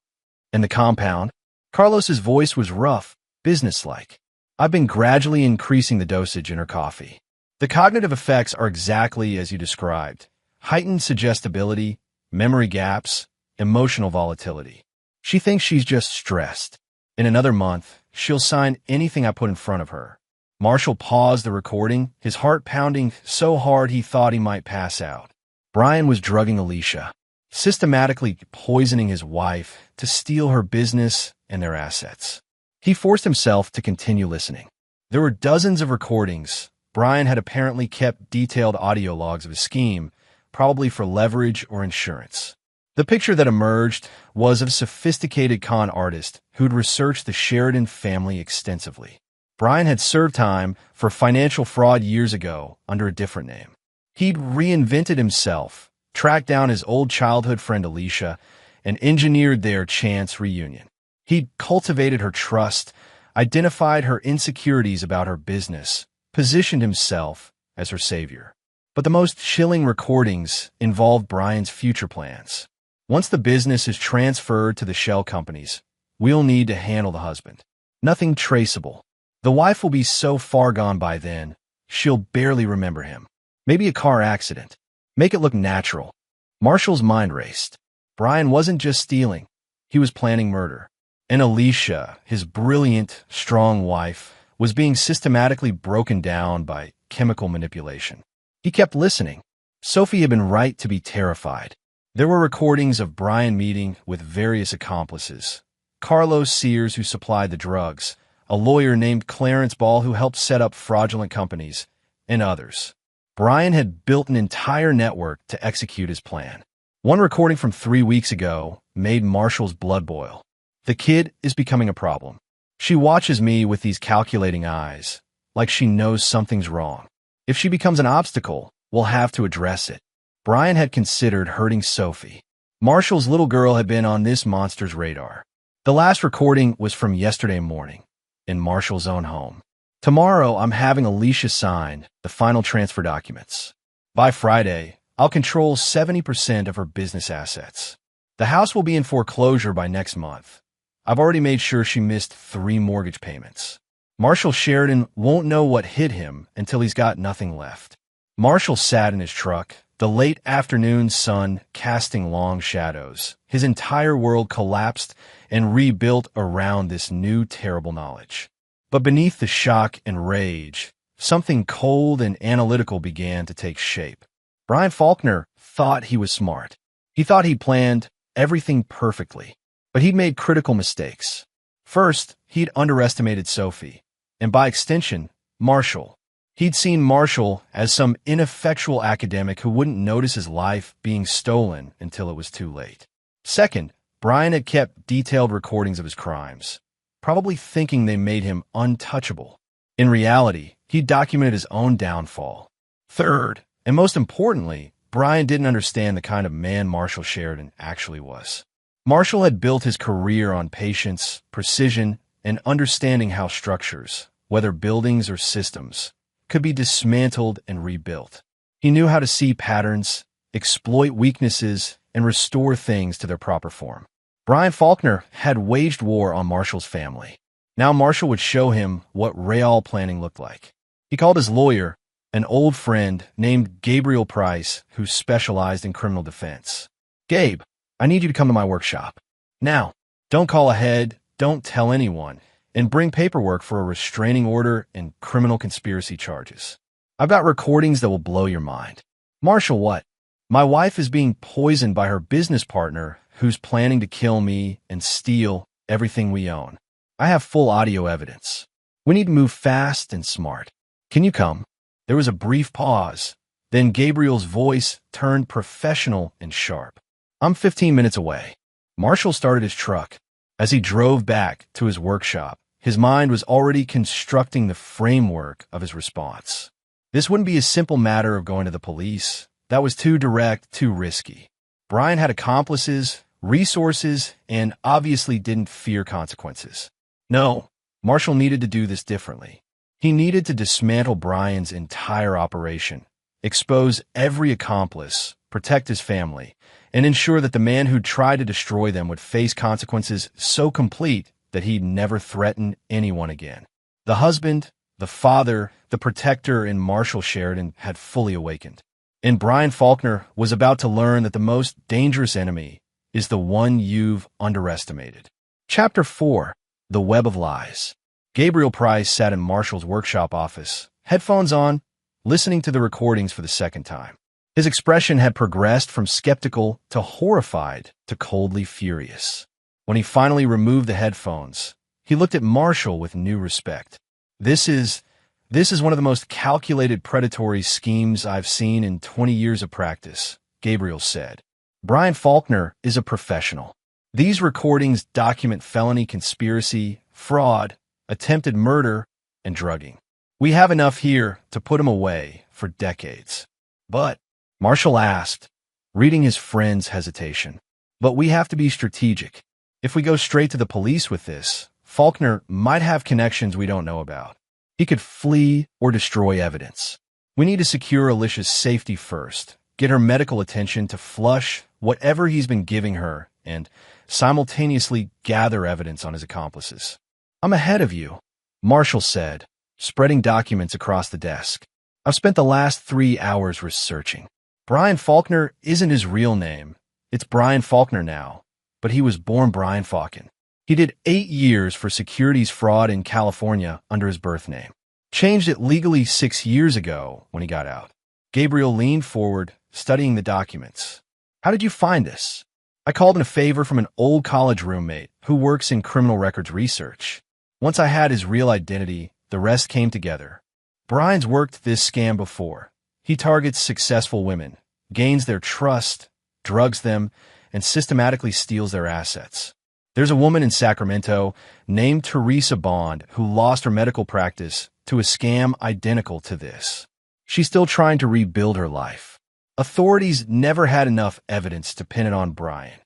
In the compound, Carlos's voice was rough, businesslike. I've been gradually increasing the dosage in her coffee. The cognitive effects are exactly as you described. Heightened suggestibility, memory gaps, emotional volatility. She thinks she's just stressed. In another month, she'll sign anything I put in front of her. Marshall paused the recording, his heart pounding so hard he thought he might pass out. Brian was drugging Alicia, systematically poisoning his wife to steal her business and their assets. He forced himself to continue listening. There were dozens of recordings. Brian had apparently kept detailed audio logs of his scheme, probably for leverage or insurance. The picture that emerged was of a sophisticated con artist who'd researched the Sheridan family extensively. Brian had served time for financial fraud years ago under a different name. He'd reinvented himself, tracked down his old childhood friend Alicia, and engineered their chance reunion. He'd cultivated her trust, identified her insecurities about her business, positioned himself as her savior. But the most chilling recordings involved Brian's future plans. Once the business is transferred to the shell companies, we'll need to handle the husband. Nothing traceable. The wife will be so far gone by then, she'll barely remember him. Maybe a car accident. Make it look natural. Marshall's mind raced. Brian wasn't just stealing. He was planning murder. And Alicia, his brilliant, strong wife, was being systematically broken down by chemical manipulation. He kept listening. Sophie had been right to be terrified. There were recordings of Brian meeting with various accomplices. Carlos Sears, who supplied the drugs, a lawyer named Clarence Ball who helped set up fraudulent companies, and others. Brian had built an entire network to execute his plan. One recording from 3 weeks ago made Marshall's blood boil. The kid is becoming a problem. She watches me with these calculating eyes, like she knows something's wrong. If she becomes an obstacle, we'll have to address it. Brian had considered hurting Sophie. Marshall's little girl had been on this monster's radar. The last recording was from yesterday morning, in Marshall's own home. Tomorrow, I'm having Alicia sign the final transfer documents. By Friday, I'll control 70% of her business assets. The house will be in foreclosure by next month. I've already made sure she missed 3 mortgage payments. Marshall Sheridan won't know what hit him until he's got nothing left. Marshall sat in his truck, the late afternoon sun casting long shadows. His entire world collapsed and rebuilt around this new terrible knowledge. But beneath the shock and rage, something cold and analytical began to take shape. Brian Faulkner thought he was smart. He thought he'd planned everything perfectly. But he'd made critical mistakes. First, he'd underestimated Sophie, and by extension, Marshall. He'd seen Marshall as some ineffectual academic who wouldn't notice his life being stolen until it was too late. Second, Brian had kept detailed recordings of his crimes, probably thinking they made him untouchable. In reality, he documented his own downfall. Third, and most importantly, Brian didn't understand the kind of man Marshall Sheridan actually was. Marshall had built his career on patience, precision, and understanding how structures, whether buildings or systems, could be dismantled and rebuilt. He knew how to see patterns, exploit weaknesses, and restore things to their proper form. Brian Faulkner had waged war on Marshall's family. Now Marshall would show him what real planning looked like. He called his lawyer, an old friend named Gabriel Price, who specialized in criminal defense. Gabe, I need you to come to my workshop. Now, don't call ahead, don't tell anyone, and bring paperwork for a restraining order and criminal conspiracy charges. I've got recordings that will blow your mind. Marshall, what? My wife is being poisoned by her business partner who's planning to kill me and steal everything we own. I have full audio evidence. We need to move fast and smart. Can you come? There was a brief pause. Then Gabriel's voice turned professional and sharp. I'm 15 minutes away. Marshall started his truck. As he drove back to his workshop, his mind was already constructing the framework of his response. This wouldn't be a simple matter of going to the police. That was too direct, too risky. Brian had accomplices, resources, and obviously didn't fear consequences. No, Marshall needed to do this differently. He needed to dismantle Brian's entire operation, expose every accomplice, protect his family, and ensure that the man who tried to destroy them would face consequences so complete that he'd never threaten anyone again. The husband, the father, the protector in Marshall Sheridan had fully awakened. And Brian Faulkner was about to learn that the most dangerous enemy is the one you've underestimated. Chapter 4. The Web of Lies. Gabriel Price sat in Marshall's workshop office, headphones on, listening to the recordings for the second time. His expression had progressed from skeptical to horrified to coldly furious. When he finally removed the headphones, He looked at Marshall with new respect. This is one of the most calculated predatory schemes I've seen in 20 years of practice, Gabriel said. Brian Faulkner is a professional. These recordings document felony conspiracy, fraud, attempted murder, and drugging. We have enough here to put him away for decades. But, Marshall asked, reading his friend's hesitation, but we have to be strategic. If we go straight to the police with this, Faulkner might have connections we don't know about. He could flee or destroy evidence. We need to secure Alicia's safety first, get her medical attention to flush whatever he's been giving her, and simultaneously gather evidence on his accomplices. I'm ahead of you, Marshall said, spreading documents across the desk. I've spent the last 3 hours researching. Brian Faulkner isn't his real name. It's Brian Faulkner now, but he was born Brian Faulkner. He did 8 years for securities fraud in California under his birth name. Changed it legally 6 years ago when he got out. Gabriel leaned forward, studying the documents. How did you find this? I called in a favor from an old college roommate who works in criminal records research. Once I had his real identity, the rest came together. Brian's worked this scam before. He targets successful women, gains their trust, drugs them, and systematically steals their assets. There's a woman in Sacramento named Teresa Bond who lost her medical practice to a scam identical to this. She's still trying to rebuild her life. Authorities never had enough evidence to pin it on Brian.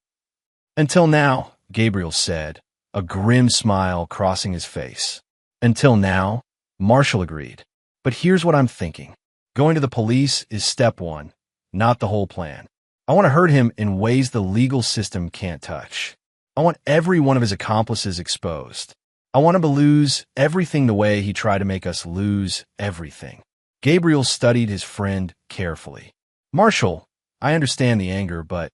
Until now, Gabriel said, a grim smile crossing his face. Until now, Marshall agreed. But here's what I'm thinking. Going to the police is step one, not the whole plan. I want to hurt him in ways the legal system can't touch. I want every one of his accomplices exposed. I want him to lose everything the way he tried to make us lose everything. Gabriel studied his friend carefully. Marshall, I understand the anger, but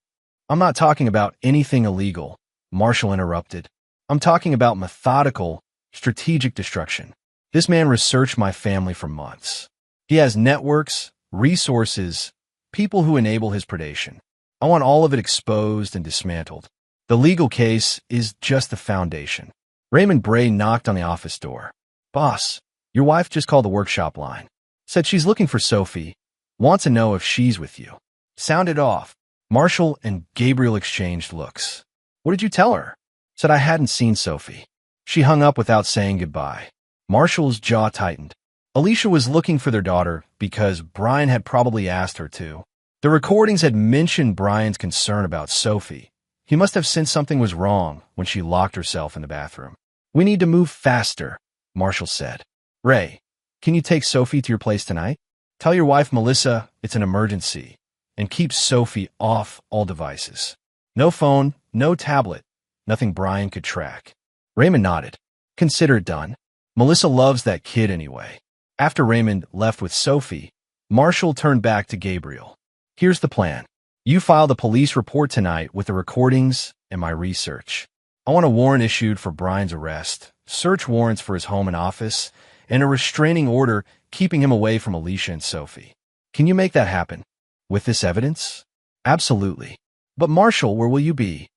I'm not talking about anything illegal, Marshall interrupted. I'm talking about methodical, strategic destruction. This man researched my family for months. He has networks, resources, people who enable his predation. I want all of it exposed and dismantled. The legal case is just the foundation. Raymond Bray knocked on the office door. Boss, your wife just called the workshop line. Said she's looking for Sophie. Wants to know if she's with you. Sounded off. Marshall and Gabriel exchanged looks. What did you tell her? Said I hadn't seen Sophie. She hung up without saying goodbye. Marshall's jaw tightened. Alicia was looking for their daughter because Brian had probably asked her to. The recordings had mentioned Brian's concern about Sophie. He must have sensed something was wrong when she locked herself in the bathroom. We need to move faster, Marshall said. Ray, can you take Sophie to your place tonight? Tell your wife, Melissa, it's an emergency, and keep Sophie off all devices. No phone, no tablet, nothing Brian could track. Raymond nodded. Consider it done. Melissa loves that kid anyway. After Raymond left with Sophie, Marshall turned back to Gabriel. Here's the plan. You file the police report tonight with the recordings and my research. I want a warrant issued for Brian's arrest, search warrants for his home and office, and a restraining order keeping him away from Alicia and Sophie. Can you make that happen? With this evidence? Absolutely. But Marshall, where will you be?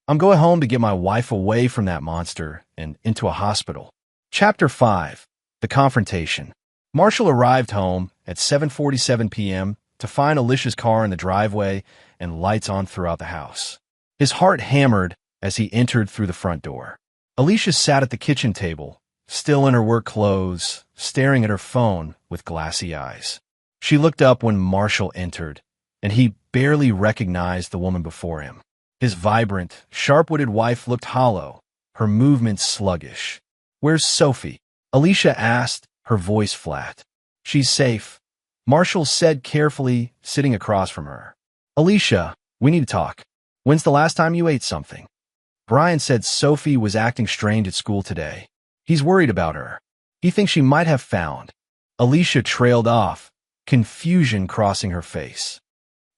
I'm going home to get my wife away from that monster and into a hospital. Chapter 5. The Confrontation. Marshall arrived home at 7:47 p.m. to find Alicia's car in the driveway and lights on throughout the house. His heart hammered as he entered through the front door. Alicia sat at the kitchen table, still in her work clothes, staring at her phone with glassy eyes. She looked up when Marshall entered, and he barely recognized the woman before him. His vibrant, sharp-witted wife looked hollow, her movements sluggish. Where's Sophie? Alicia asked, her voice flat. She's safe, Marshall said carefully, sitting across from her. Alicia, we need to talk. When's the last time you ate something? Brian said Sophie was acting strange at school today. He's worried about her. He thinks she might have found. Alicia trailed off, confusion crossing her face.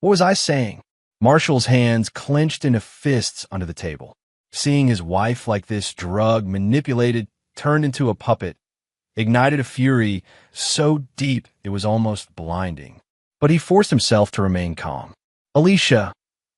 What was I saying? Marshall's hands clenched into fists under the table. Seeing his wife like this, drug, manipulated, turned into a puppet, ignited a fury so deep it was almost blinding. But he forced himself to remain calm. Alicia,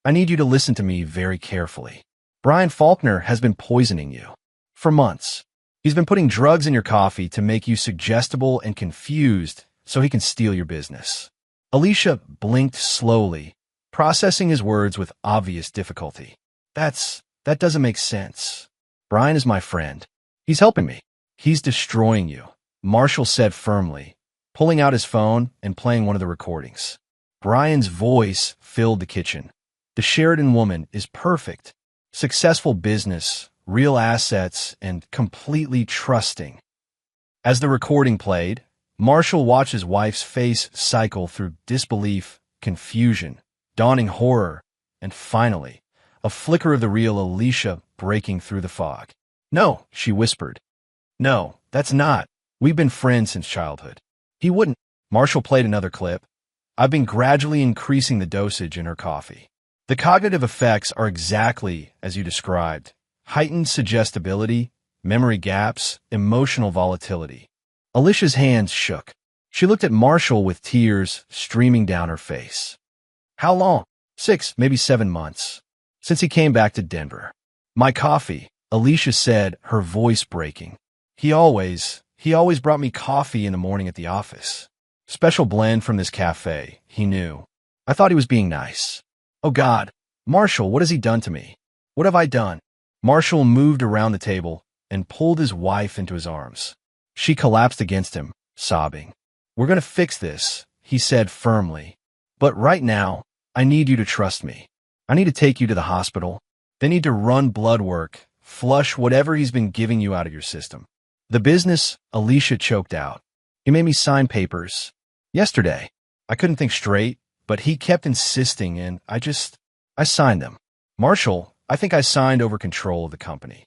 I need you to listen to me very carefully. Brian Faulkner has been poisoning you. For months. He's been putting drugs in your coffee to make you suggestible and confused so he can steal your business. Alicia blinked slowly, processing his words with obvious difficulty. That doesn't make sense. Brian is my friend. He's helping me. He's destroying you, Marshall said firmly, pulling out his phone and playing one of the recordings. Brian's voice filled the kitchen. The Sheridan woman is perfect. Successful business, real assets, and completely trusting. As the recording played, Marshall watched his wife's face cycle through disbelief, confusion, dawning horror, and finally, a flicker of the real Alicia breaking through the fog. "No," she whispered. "No, that's not. We've been friends since childhood." He wouldn't. Marshall played another clip. "I've been gradually increasing the dosage in her coffee. The cognitive effects are exactly as you described. Heightened suggestibility, memory gaps, emotional volatility." Alicia's hands shook. She looked at Marshall with tears streaming down her face. "How long?" 6, maybe 7 months. Since he came back to Denver. "My coffee," Alicia said, her voice breaking. He always brought me coffee in the morning at the office. Special blend from this cafe, he knew. I thought he was being nice. Oh God, Marshall, what has he done to me? What have I done?" Marshall moved around the table and pulled his wife into his arms. She collapsed against him, sobbing. "We're going to fix this," he said firmly. "But right now, I need you to trust me. I need to take you to the hospital. They need to run blood work, flush whatever he's been giving you out of your system." "The business," Alicia choked out. "He made me sign papers. Yesterday. I couldn't think straight, but he kept insisting and I signed them. Marshall, I think I signed over control of the company.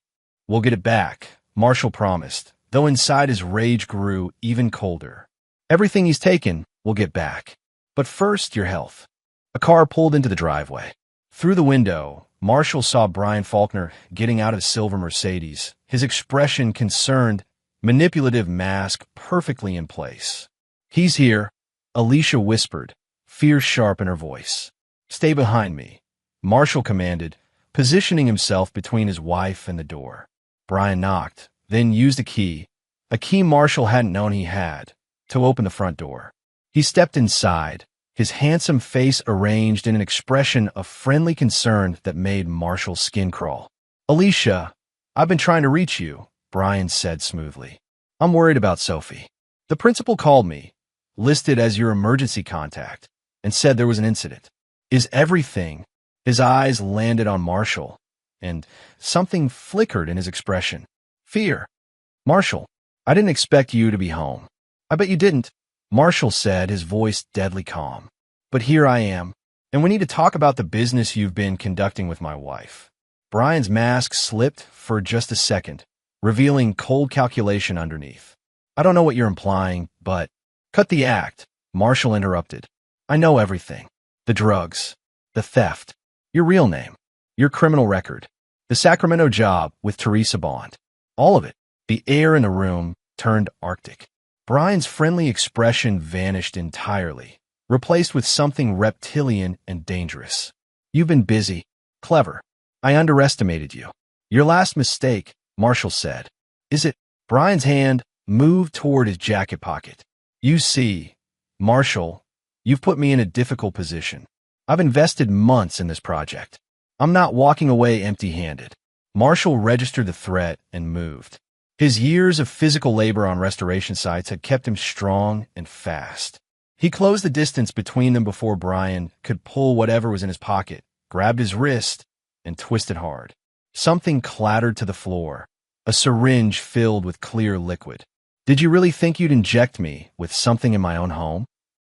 We'll get it back," Marshall promised, though inside his rage grew even colder. "Everything he's taken, we'll get back. But first, your health." A car pulled into the driveway. Through the window, Marshall saw Brian Faulkner getting out of his silver Mercedes, his expression concerned, manipulative mask perfectly in place. "He's here," Alicia whispered, fear sharp in her voice. "Stay behind me," Marshall commanded, positioning himself between his wife and the door. Brian knocked, then used a key Marshall hadn't known he had, to open the front door. He stepped inside, his handsome face arranged in an expression of friendly concern that made Marshall's skin crawl. "Alicia, I've been trying to reach you," Brian said smoothly. "I'm worried about Sophie. The principal called me, listed as your emergency contact, and said there was an incident. Is everything?" His eyes landed on Marshall, and something flickered in his expression. "Fear." "Marshall, I didn't expect you to be home." "I bet you didn't," Marshall said, his voice deadly calm. "But here I am, and we need to talk about the business you've been conducting with my wife." Brian's mask slipped for just a second, revealing cold calculation underneath. "I don't know what you're implying, but—" "Cut the act," Marshall interrupted. "I know everything. The drugs, the theft, your real name, your criminal record, the Sacramento job with Teresa Bond. All of it." The air in the room turned arctic. Brian's friendly expression vanished entirely, replaced with something reptilian and dangerous. "You've been busy, clever. I underestimated you." "Your last mistake," Marshall said. "Is it?" Brian's hand moved toward his jacket pocket. "You see, Marshall, you've put me in a difficult position. I've invested months in this project. I'm not walking away empty-handed." Marshall registered the threat and moved. His years of physical labor on restoration sites had kept him strong and fast. He closed the distance between them before Brian could pull whatever was in his pocket, grabbed his wrist, and twisted hard. Something clattered to the floor, a syringe filled with clear liquid. "Did you really think you'd inject me with something in my own home?"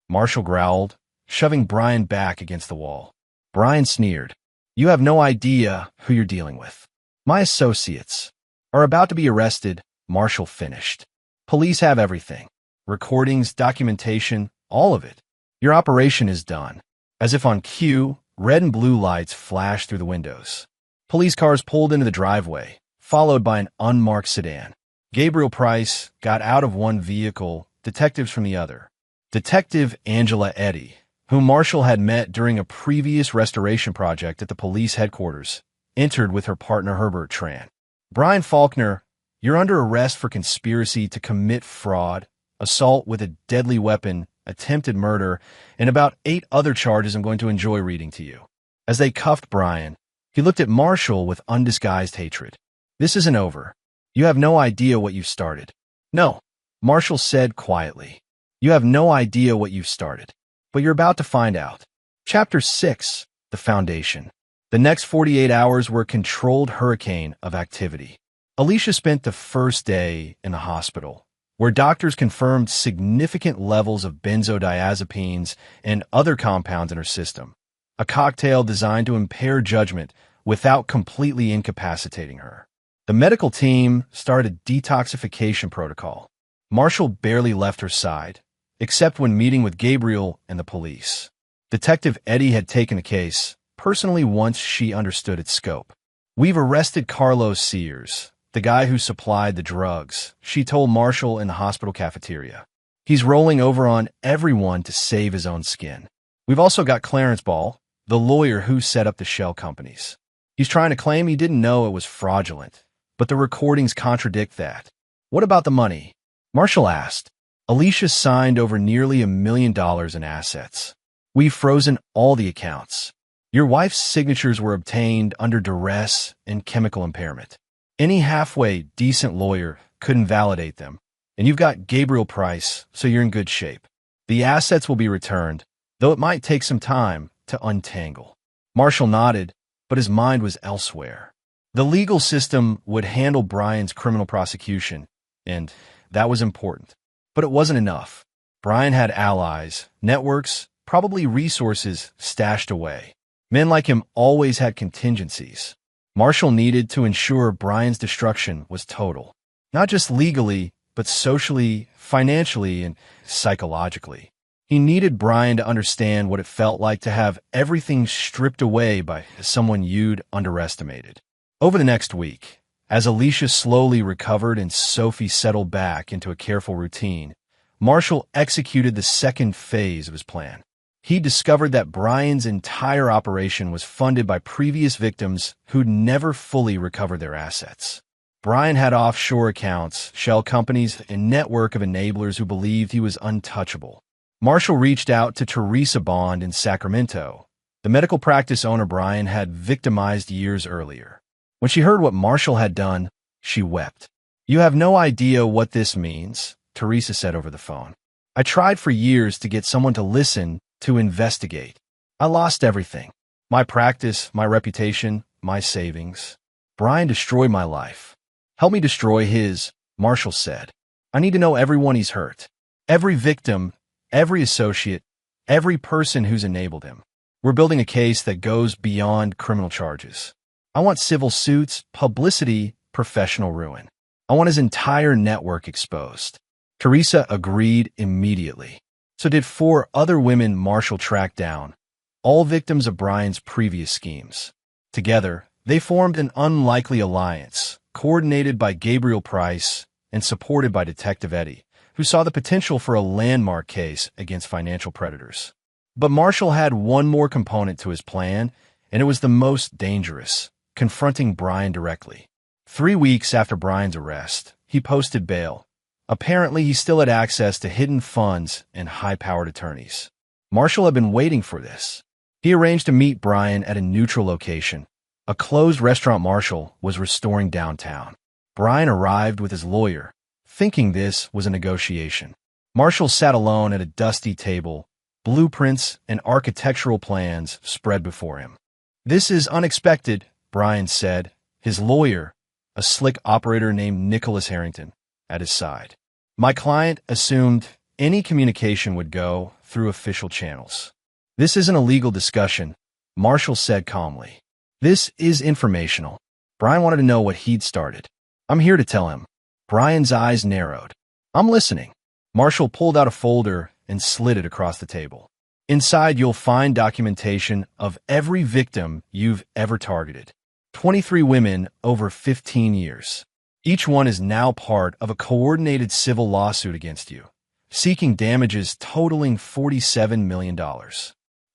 Marshall growled, shoving Brian back against the wall. Brian sneered. "You have no idea who you're dealing with. My associates are about to be arrested," Marshall finished. "Police have everything. Recordings, documentation, all of it. Your operation is done." As if on cue, red and blue lights flashed through the windows. Police cars pulled into the driveway, followed by an unmarked sedan. Gabriel Price got out of one vehicle, detectives from the other. Detective Angela Eddy, whom Marshall had met during a previous restoration project at the police headquarters, entered with her partner Herbert Tran. "Brian Faulkner, You're under arrest for conspiracy to commit fraud, assault with a deadly weapon, attempted murder, and about 8 other charges I'm going to enjoy reading to you." As they cuffed Brian, he looked at Marshall with undisguised hatred. "This isn't over. You have no idea what you've started." "No," Marshall said quietly. "You have no idea what you've started. But you're about to find out." Chapter 6, The Foundation. The next 48 hours were a controlled hurricane of activity. Alicia spent the first day in the hospital, where doctors confirmed significant levels of benzodiazepines and other compounds in her system, a cocktail designed to impair judgment without completely incapacitating her. The medical team started a detoxification protocol. Marshall barely left her side, except when meeting with Gabriel and the police. Detective Eddie had taken the case personally once she understood its scope. "We've arrested Carlos Sears, the guy who supplied the drugs," she told Marshall in the hospital cafeteria. "He's rolling over on everyone to save his own skin. We've also got Clarence Ball, the lawyer who set up the shell companies. He's trying to claim he didn't know it was fraudulent, but the recordings contradict that." "What about the money?" Marshall asked. "Alicia signed over nearly $1 million in assets. We've frozen all the accounts. Your wife's signatures were obtained under duress and chemical impairment. Any halfway decent lawyer could invalidate them, and you've got Gabriel Price, so you're in good shape. The assets will be returned, though it might take some time to untangle." Marshall nodded, but his mind was elsewhere. The legal system would handle Brian's criminal prosecution, and that was important. But it wasn't enough. Brian had allies, networks, probably resources stashed away. Men like him always had contingencies. Marshall needed to ensure Brian's destruction was total, not just legally, but socially, financially, and psychologically. He needed Brian to understand what it felt like to have everything stripped away by someone you'd underestimated. Over the next week, as Alicia slowly recovered and Sophie settled back into a careful routine, Marshall executed the second phase of his plan. He discovered that Brian's entire operation was funded by previous victims who'd never fully recovered their assets. Brian had offshore accounts, shell companies, and a network of enablers who believed he was untouchable. Marshall reached out to Teresa Bond in Sacramento, the medical practice owner Brian had victimized years earlier. When she heard what Marshall had done, she wept. "You have no idea what this means," Teresa said over the phone. "I tried for years to get someone to listen, to investigate. I lost everything. My practice, my reputation, my savings. Brian destroyed my life. Help me destroy his," Marshall said. "I need to know everyone he's hurt. Every victim, every associate, every person who's enabled him. We're building a case that goes beyond criminal charges. I want civil suits, publicity, professional ruin. I want his entire network exposed." Teresa agreed immediately. So did 4 other women Marshall tracked down, all victims of Brian's previous schemes. Together, they formed an unlikely alliance, coordinated by Gabriel Price and supported by Detective Eddie, who saw the potential for a landmark case against financial predators. But Marshall had one more component to his plan, and it was the most dangerous: confronting Brian directly. 3 weeks after Brian's arrest, he posted bail. Apparently, he still had access to hidden funds and high-powered attorneys. Marshall had been waiting for this. He arranged to meet Brian at a neutral location, a closed restaurant Marshall was restoring downtown. Brian arrived with his lawyer, thinking this was a negotiation. Marshall sat alone at a dusty table, blueprints and architectural plans spread before him. "This is unexpected," Brian said, his lawyer, a slick operator named Nicholas Harrington, at his side. "My client assumed any communication would go through official channels." "This isn't a legal discussion," Marshall said calmly. "This is informational." Brian wanted to know what he'd started. "I'm here to tell him." Brian's eyes narrowed. "I'm listening." Marshall pulled out a folder and slid it across the table. "Inside, you'll find documentation of every victim you've ever targeted. 23 women over 15 years. Each one is now part of a coordinated civil lawsuit against you, seeking damages totaling $47 million.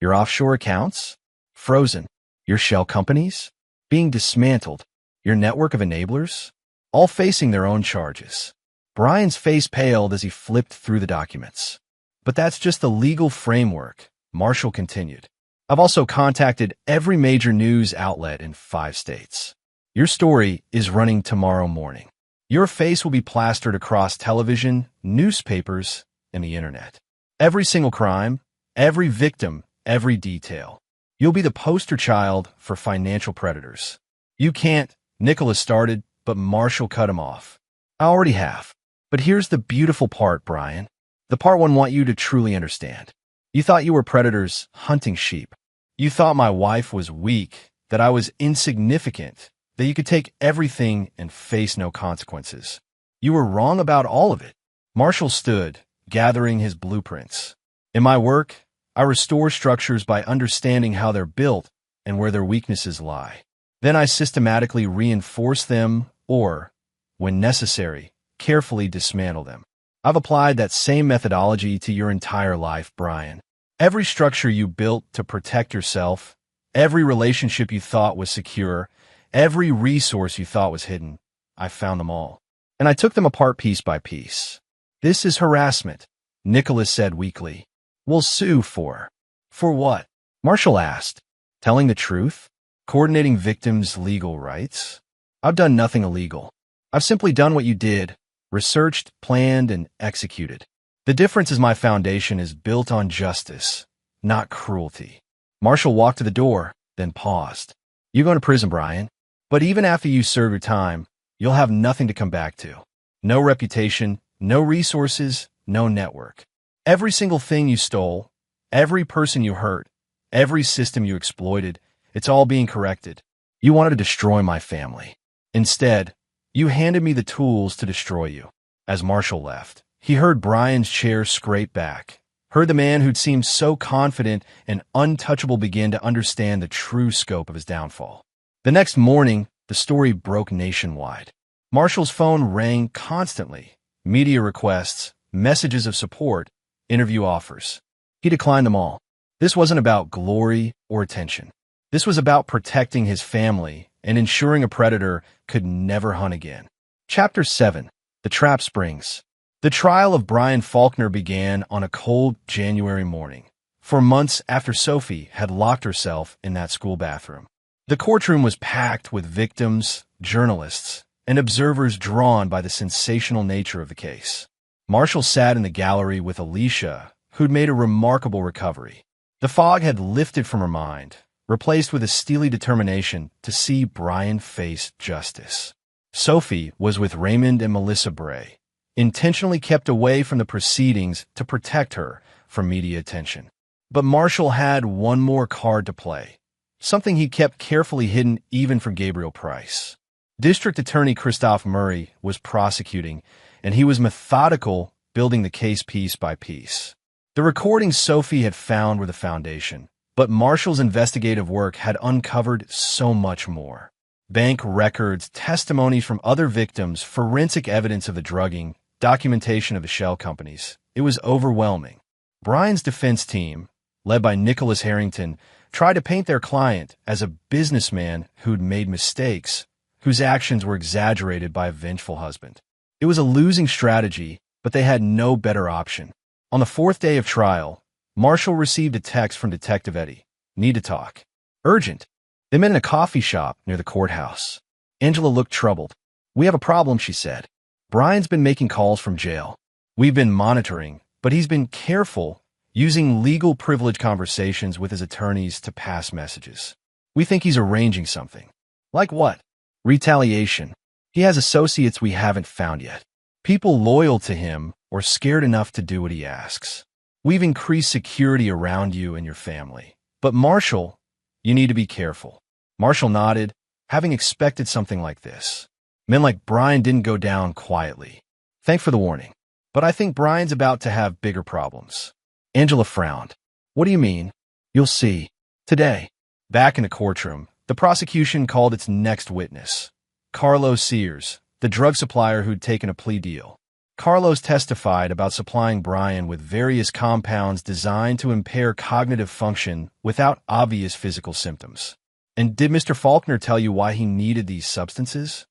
Your offshore accounts? Frozen. Your shell companies? Being dismantled. Your network of enablers? all facing their own charges. Brian's face paled as he flipped through the documents. But that's just the legal framework, Marshall continued. I've also contacted every major news outlet in 5 states. Your story is running tomorrow morning. Your face will be plastered across television, newspapers, and the internet. Every single crime, every victim, every detail. You'll be the poster child for financial predators. You can't, Nicholas started, but Marshall cut him off. I already have. But here's the beautiful part, Brian. The part one want you to truly understand. You thought you were predators hunting sheep. You thought my wife was weak, that I was insignificant, that you could take everything and face no consequences. You were wrong about all of it. Marshall stood, gathering his blueprints. In my work, I restore structures by understanding how they're built and where their weaknesses lie. Then I systematically reinforce them or, when necessary, carefully dismantle them. I've applied that same methodology to your entire life, Brian. Every structure you built to protect yourself, every relationship you thought was secure, every resource you thought was hidden, I found them all. And I took them apart piece by piece. This is harassment, Nicholas said weakly. We'll sue for. For what? Marshall asked. Telling the truth? Coordinating victims' legal rights? I've done nothing illegal. I've simply done what you did, researched, planned, and executed. The difference is my foundation is built on justice, not cruelty. Marshall walked to the door, then paused. You're going to prison, Brian. But even after you serve your time, you'll have nothing to come back to. No reputation, no resources, no network. Every single thing you stole, every person you hurt, every system you exploited, it's all being corrected. You wanted to destroy my family. Instead, you handed me the tools to destroy you. As Marshall left, he heard Brian's chair scrape back, heard the man who'd seemed so confident and untouchable begin to understand the true scope of his downfall. The next morning, the story broke nationwide. Marshall's phone rang constantly. Media requests, messages of support, interview offers. He declined them all. This wasn't about glory or attention. This was about protecting his family and ensuring a predator could never hunt again. Chapter 7. The Trap Springs. The trial of Brian Faulkner began on a cold January morning, 4 months after Sophie had locked herself in that school bathroom. The courtroom was packed with victims, journalists, and observers drawn by the sensational nature of the case. Marshall sat in the gallery with Alicia, who'd made a remarkable recovery. The fog had lifted from her mind, replaced with a steely determination to see Brian face justice. Sophie was with Raymond and Melissa Bray, intentionally kept away from the proceedings to protect her from media attention. But Marshall had one more card to play, something he kept carefully hidden even from Gabriel Price. District Attorney Christoph Murray was prosecuting, and he was methodical, building the case piece by piece. The recordings Sophie had found were the foundation, but Marshall's investigative work had uncovered so much more. Bank records, testimonies from other victims, forensic evidence of the drugging, documentation of the shell companies. It was overwhelming. Brian's defense team, led by Nicholas Harrington, tried to paint their client as a businessman who'd made mistakes, whose actions were exaggerated by a vengeful husband. It was a losing strategy, but they had no better option. On the 4th day of trial, Marshall received a text from Detective Eddie. Need to talk. Urgent. They met in a coffee shop near the courthouse. Angela looked troubled. We have a problem, she said. Brian's been making calls from jail. We've been monitoring, but he's been careful, using legal privilege conversations with his attorneys to pass messages. We think he's arranging something. Like what? Retaliation. He has associates we haven't found yet. People loyal to him or scared enough to do what he asks. We've increased security around you and your family. But Marshall, you need to be careful. Marshall nodded, having expected something like this. Men like Brian didn't go down quietly. Thanks for the warning. But I think Brian's about to have bigger problems. Angela frowned. What do you mean? You'll see. Today. Back in the courtroom, the prosecution called its next witness. Carlos Sears, the drug supplier who'd taken a plea deal. Carlos testified about supplying Brian with various compounds designed to impair cognitive function without obvious physical symptoms. And did Mr. Faulkner tell you why he needed these substances?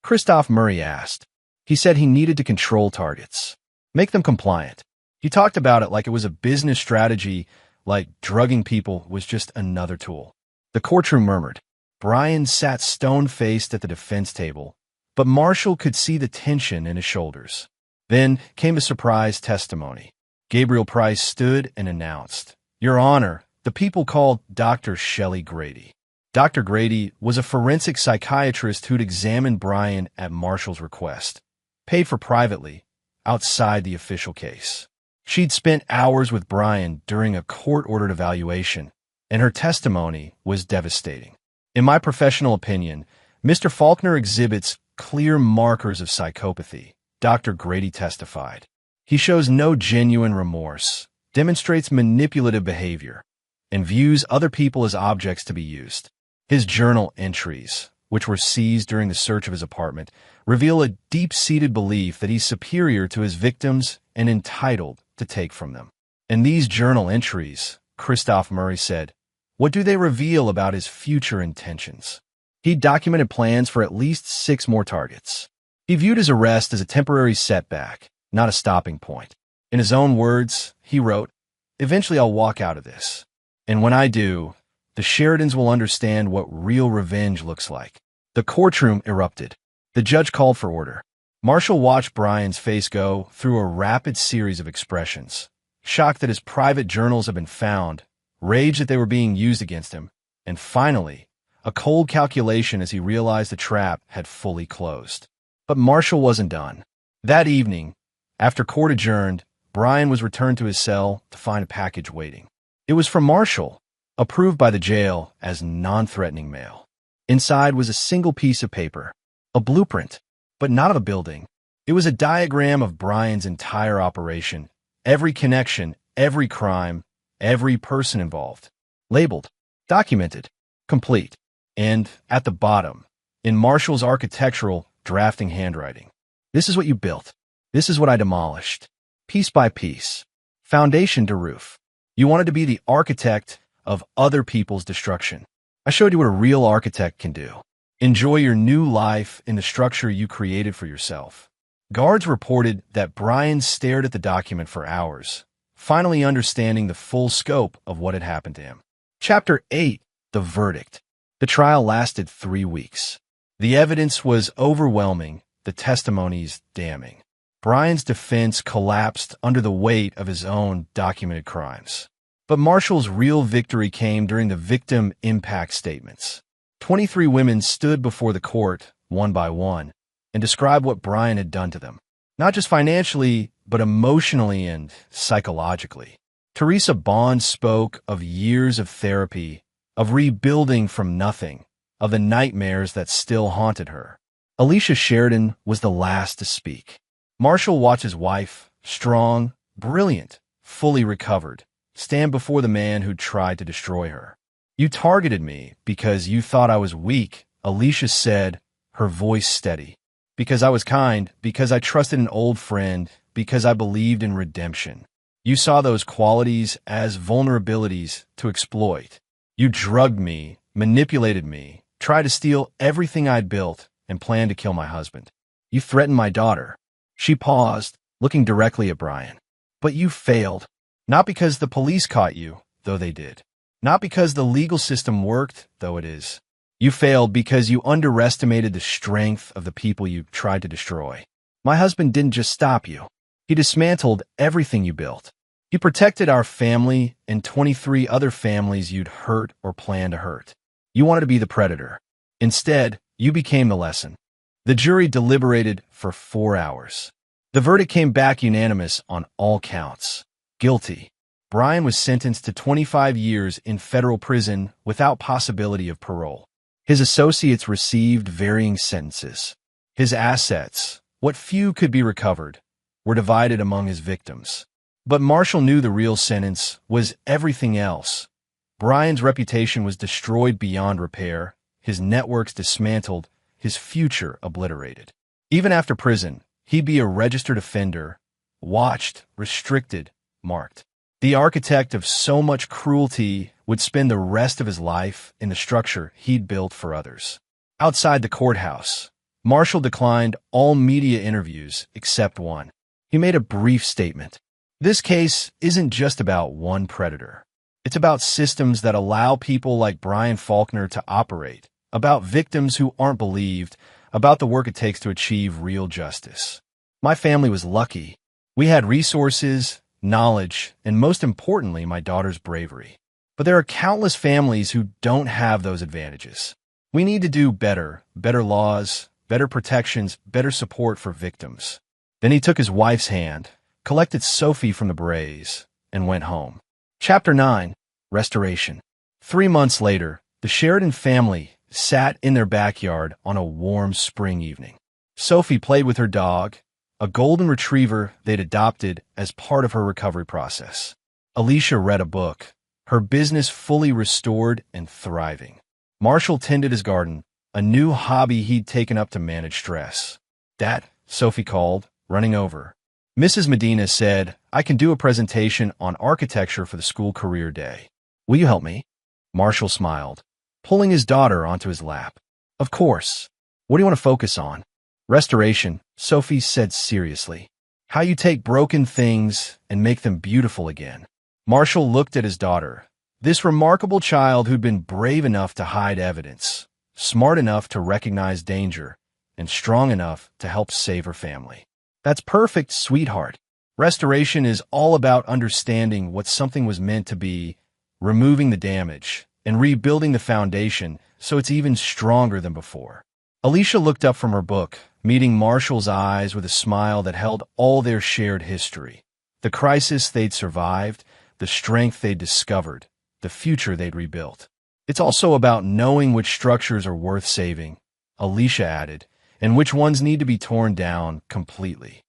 Christoph Murray asked. He said he needed to control targets, make them compliant. He talked about it like it was a business strategy, like drugging people was just another tool. The courtroom murmured. Brian sat stone-faced at the defense table, but Marshall could see the tension in his shoulders. Then came a surprise testimony. Gabriel Price stood and announced, "Your Honor, the people called Dr. Shelley Grady." Dr. Grady was a forensic psychiatrist who'd examined Brian at Marshall's request, paid for privately, outside the official case. She'd spent hours with Brian during a court-ordered evaluation, and her testimony was devastating. In my professional opinion, Mr. Faulkner exhibits clear markers of psychopathy, Dr. Grady testified. He shows no genuine remorse, demonstrates manipulative behavior, and views other people as objects to be used. His journal entries, which were seized during the search of his apartment, reveal a deep-seated belief that he's superior to his victims and entitled to take from them. And these journal entries, Christoph Murray said, what do they reveal about his future intentions? He documented plans for at least 6 more targets. He viewed his arrest as a temporary setback, not a stopping point. In his own words, he wrote, "Eventually I'll walk out of this. And when I do, the Sheridans will understand what real revenge looks like." The courtroom erupted. The judge called for order. Marshall watched Brian's face go through a rapid series of expressions. Shocked that his private journals had been found, rage that they were being used against him, and finally, a cold calculation as he realized the trap had fully closed. But Marshall wasn't done. That evening, after court adjourned, Brian was returned to his cell to find a package waiting. It was from Marshall, approved by the jail as non-threatening mail. Inside was a single piece of paper, a blueprint, but not of a building. It was a diagram of Brian's entire operation, every connection, every crime, every person involved, labeled, documented, complete, and at the bottom, in Marshall's architectural drafting handwriting, "This is what you built. This is what I demolished, piece by piece, foundation to roof. You wanted to be the architect of other people's destruction. I showed you what a real architect can do. Enjoy your new life in the structure you created for yourself." Guards reported that Brian stared at the document for hours, finally understanding the full scope of what had happened to him. Chapter 8, The Verdict. The trial lasted 3 weeks. The evidence was overwhelming, the testimonies damning. Brian's defense collapsed under the weight of his own documented crimes. But Marshall's real victory came during the victim impact statements. 23 women stood before the court, one by one, and described what Brian had done to them. Not just financially, but emotionally and psychologically. Teresa Bond spoke of years of therapy, of rebuilding from nothing, of the nightmares that still haunted her. Alicia Sheridan was the last to speak. Marshall watched his wife, strong, brilliant, fully recovered, stand before the man who tried to destroy her. "You targeted me because you thought I was weak," Alicia said, her voice steady. "Because I was kind, because I trusted an old friend, because I believed in redemption. You saw those qualities as vulnerabilities to exploit. You drugged me, manipulated me, tried to steal everything I'd built, and planned to kill my husband. You threatened my daughter." She paused, looking directly at Brian. "But you failed. Not because the police caught you, though they did. Not because the legal system worked, though it is. You failed because you underestimated the strength of the people you tried to destroy. My husband didn't just stop you. He dismantled everything you built. He protected our family and 23 other families you'd hurt or planned to hurt. You wanted to be the predator. Instead, you became the lesson." The jury deliberated for 4 hours. The verdict came back unanimous on all counts. Guilty. Brian was sentenced to 25 years in federal prison without possibility of parole. His associates received varying sentences. His assets, what few could be recovered, were divided among his victims. But Marshall knew the real sentence was everything else. Brian's reputation was destroyed beyond repair, his networks dismantled, his future obliterated. Even after prison, he'd be a registered offender, watched, restricted, marked. The architect of so much cruelty would spend the rest of his life in the structure he'd built for others. Outside the courthouse, Marshall declined all media interviews except one. He made a brief statement. This case isn't just about one predator. It's about systems that allow people like Brian Faulkner to operate, about victims who aren't believed, about the work it takes to achieve real justice. My family was lucky. We had resources, knowledge, and most importantly, my daughter's bravery. But there are countless families who don't have those advantages. We need to do better laws, better protections, better support for victims. Then he took his wife's hand, collected Sophie from the braes, and went home. Chapter 9. Restoration. 3 months later, the Sheridan family sat in their backyard on a warm spring evening. Sophie played with her dog, a golden retriever they'd adopted as part of her recovery process. Alicia read a book, her business fully restored and thriving. Marshall tended his garden, a new hobby he'd taken up to manage stress. "Dad," Sophie called, running over. Mrs. Medina said, "I can do a presentation on architecture for the school career day. Will you help me?" Marshall smiled, pulling his daughter onto his lap. "Of course. What do you want to focus on?" "Restoration," Sophie said seriously. "How you take broken things and make them beautiful again." Marshall looked at his daughter, this remarkable child who'd been brave enough to hide evidence, smart enough to recognize danger, and strong enough to help save her family. "That's perfect, sweetheart. Restoration is all about understanding what something was meant to be, removing the damage, and rebuilding the foundation so it's even stronger than before." Alicia looked up from her book, meeting Marshall's eyes with a smile that held all their shared history. The crisis they'd survived, the strength they'd discovered, the future they'd rebuilt. "It's also about knowing which structures are worth saving," Alicia added, "and which ones need to be torn down completely."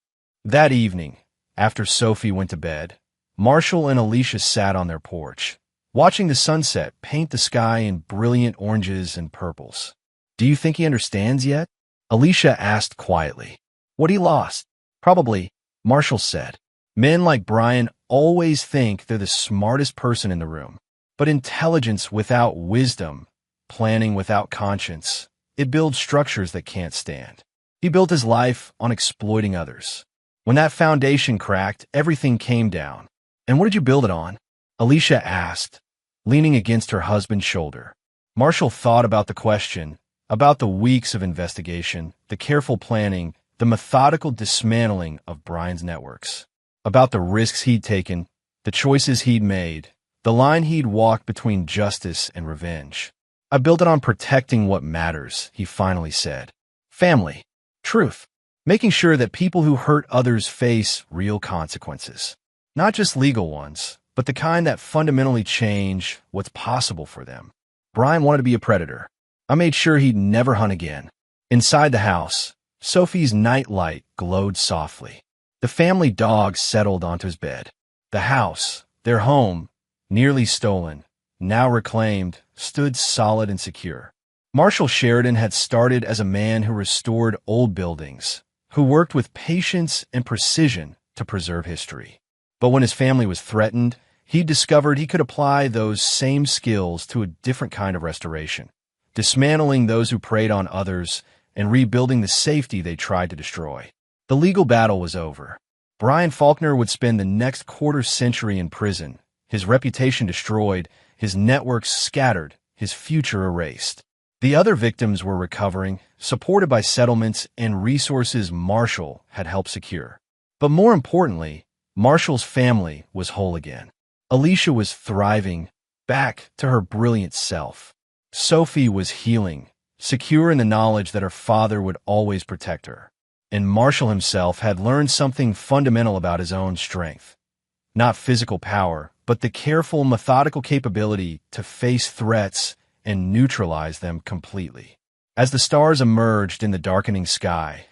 That evening, after Sophie went to bed, Marshall and Alicia sat on their porch, watching the sunset paint the sky in brilliant oranges and purples. "Do you think he understands yet?" Alicia asked quietly. "What he lost?" "Probably," Marshall said. "Men like Brian always think they're the smartest person in the room. But intelligence without wisdom, planning without conscience, it builds structures that can't stand." He built his life on exploiting others. When that foundation cracked, everything came down. "And what did you build it on?" Alicia asked, leaning against her husband's shoulder. Marshall thought about the question, about the weeks of investigation, the careful planning, the methodical dismantling of Brian's networks, about the risks he'd taken, the choices he'd made, the line he'd walked between justice and revenge. "I built it on protecting what matters," he finally said. "Family, truth, making sure that people who hurt others face real consequences. Not just legal ones, but the kind that fundamentally change what's possible for them." Brian wanted to be a predator. I made sure he'd never hunt again. Inside the house, Sophie's night light glowed softly. The family dog settled onto his bed. The house, their home, nearly stolen, now reclaimed, stood solid and secure. Marshall Sheridan had started as a man who restored old buildings, who worked with patience and precision to preserve history. But when his family was threatened, he discovered he could apply those same skills to a different kind of restoration, dismantling those who preyed on others and rebuilding the safety they tried to destroy. The legal battle was over. Brian Faulkner would spend the next quarter-century in prison, his reputation destroyed, his networks scattered, his future erased. The other victims were recovering, supported by settlements and resources Marshall had helped secure. But more importantly, Marshall's family was whole again. Alicia was thriving, back to her brilliant self. Sophie was healing, secure in the knowledge that her father would always protect her. And Marshall himself had learned something fundamental about his own strength. Not physical power, but the careful, methodical capability to face threats and neutralize them completely. As the stars emerged in the darkening sky,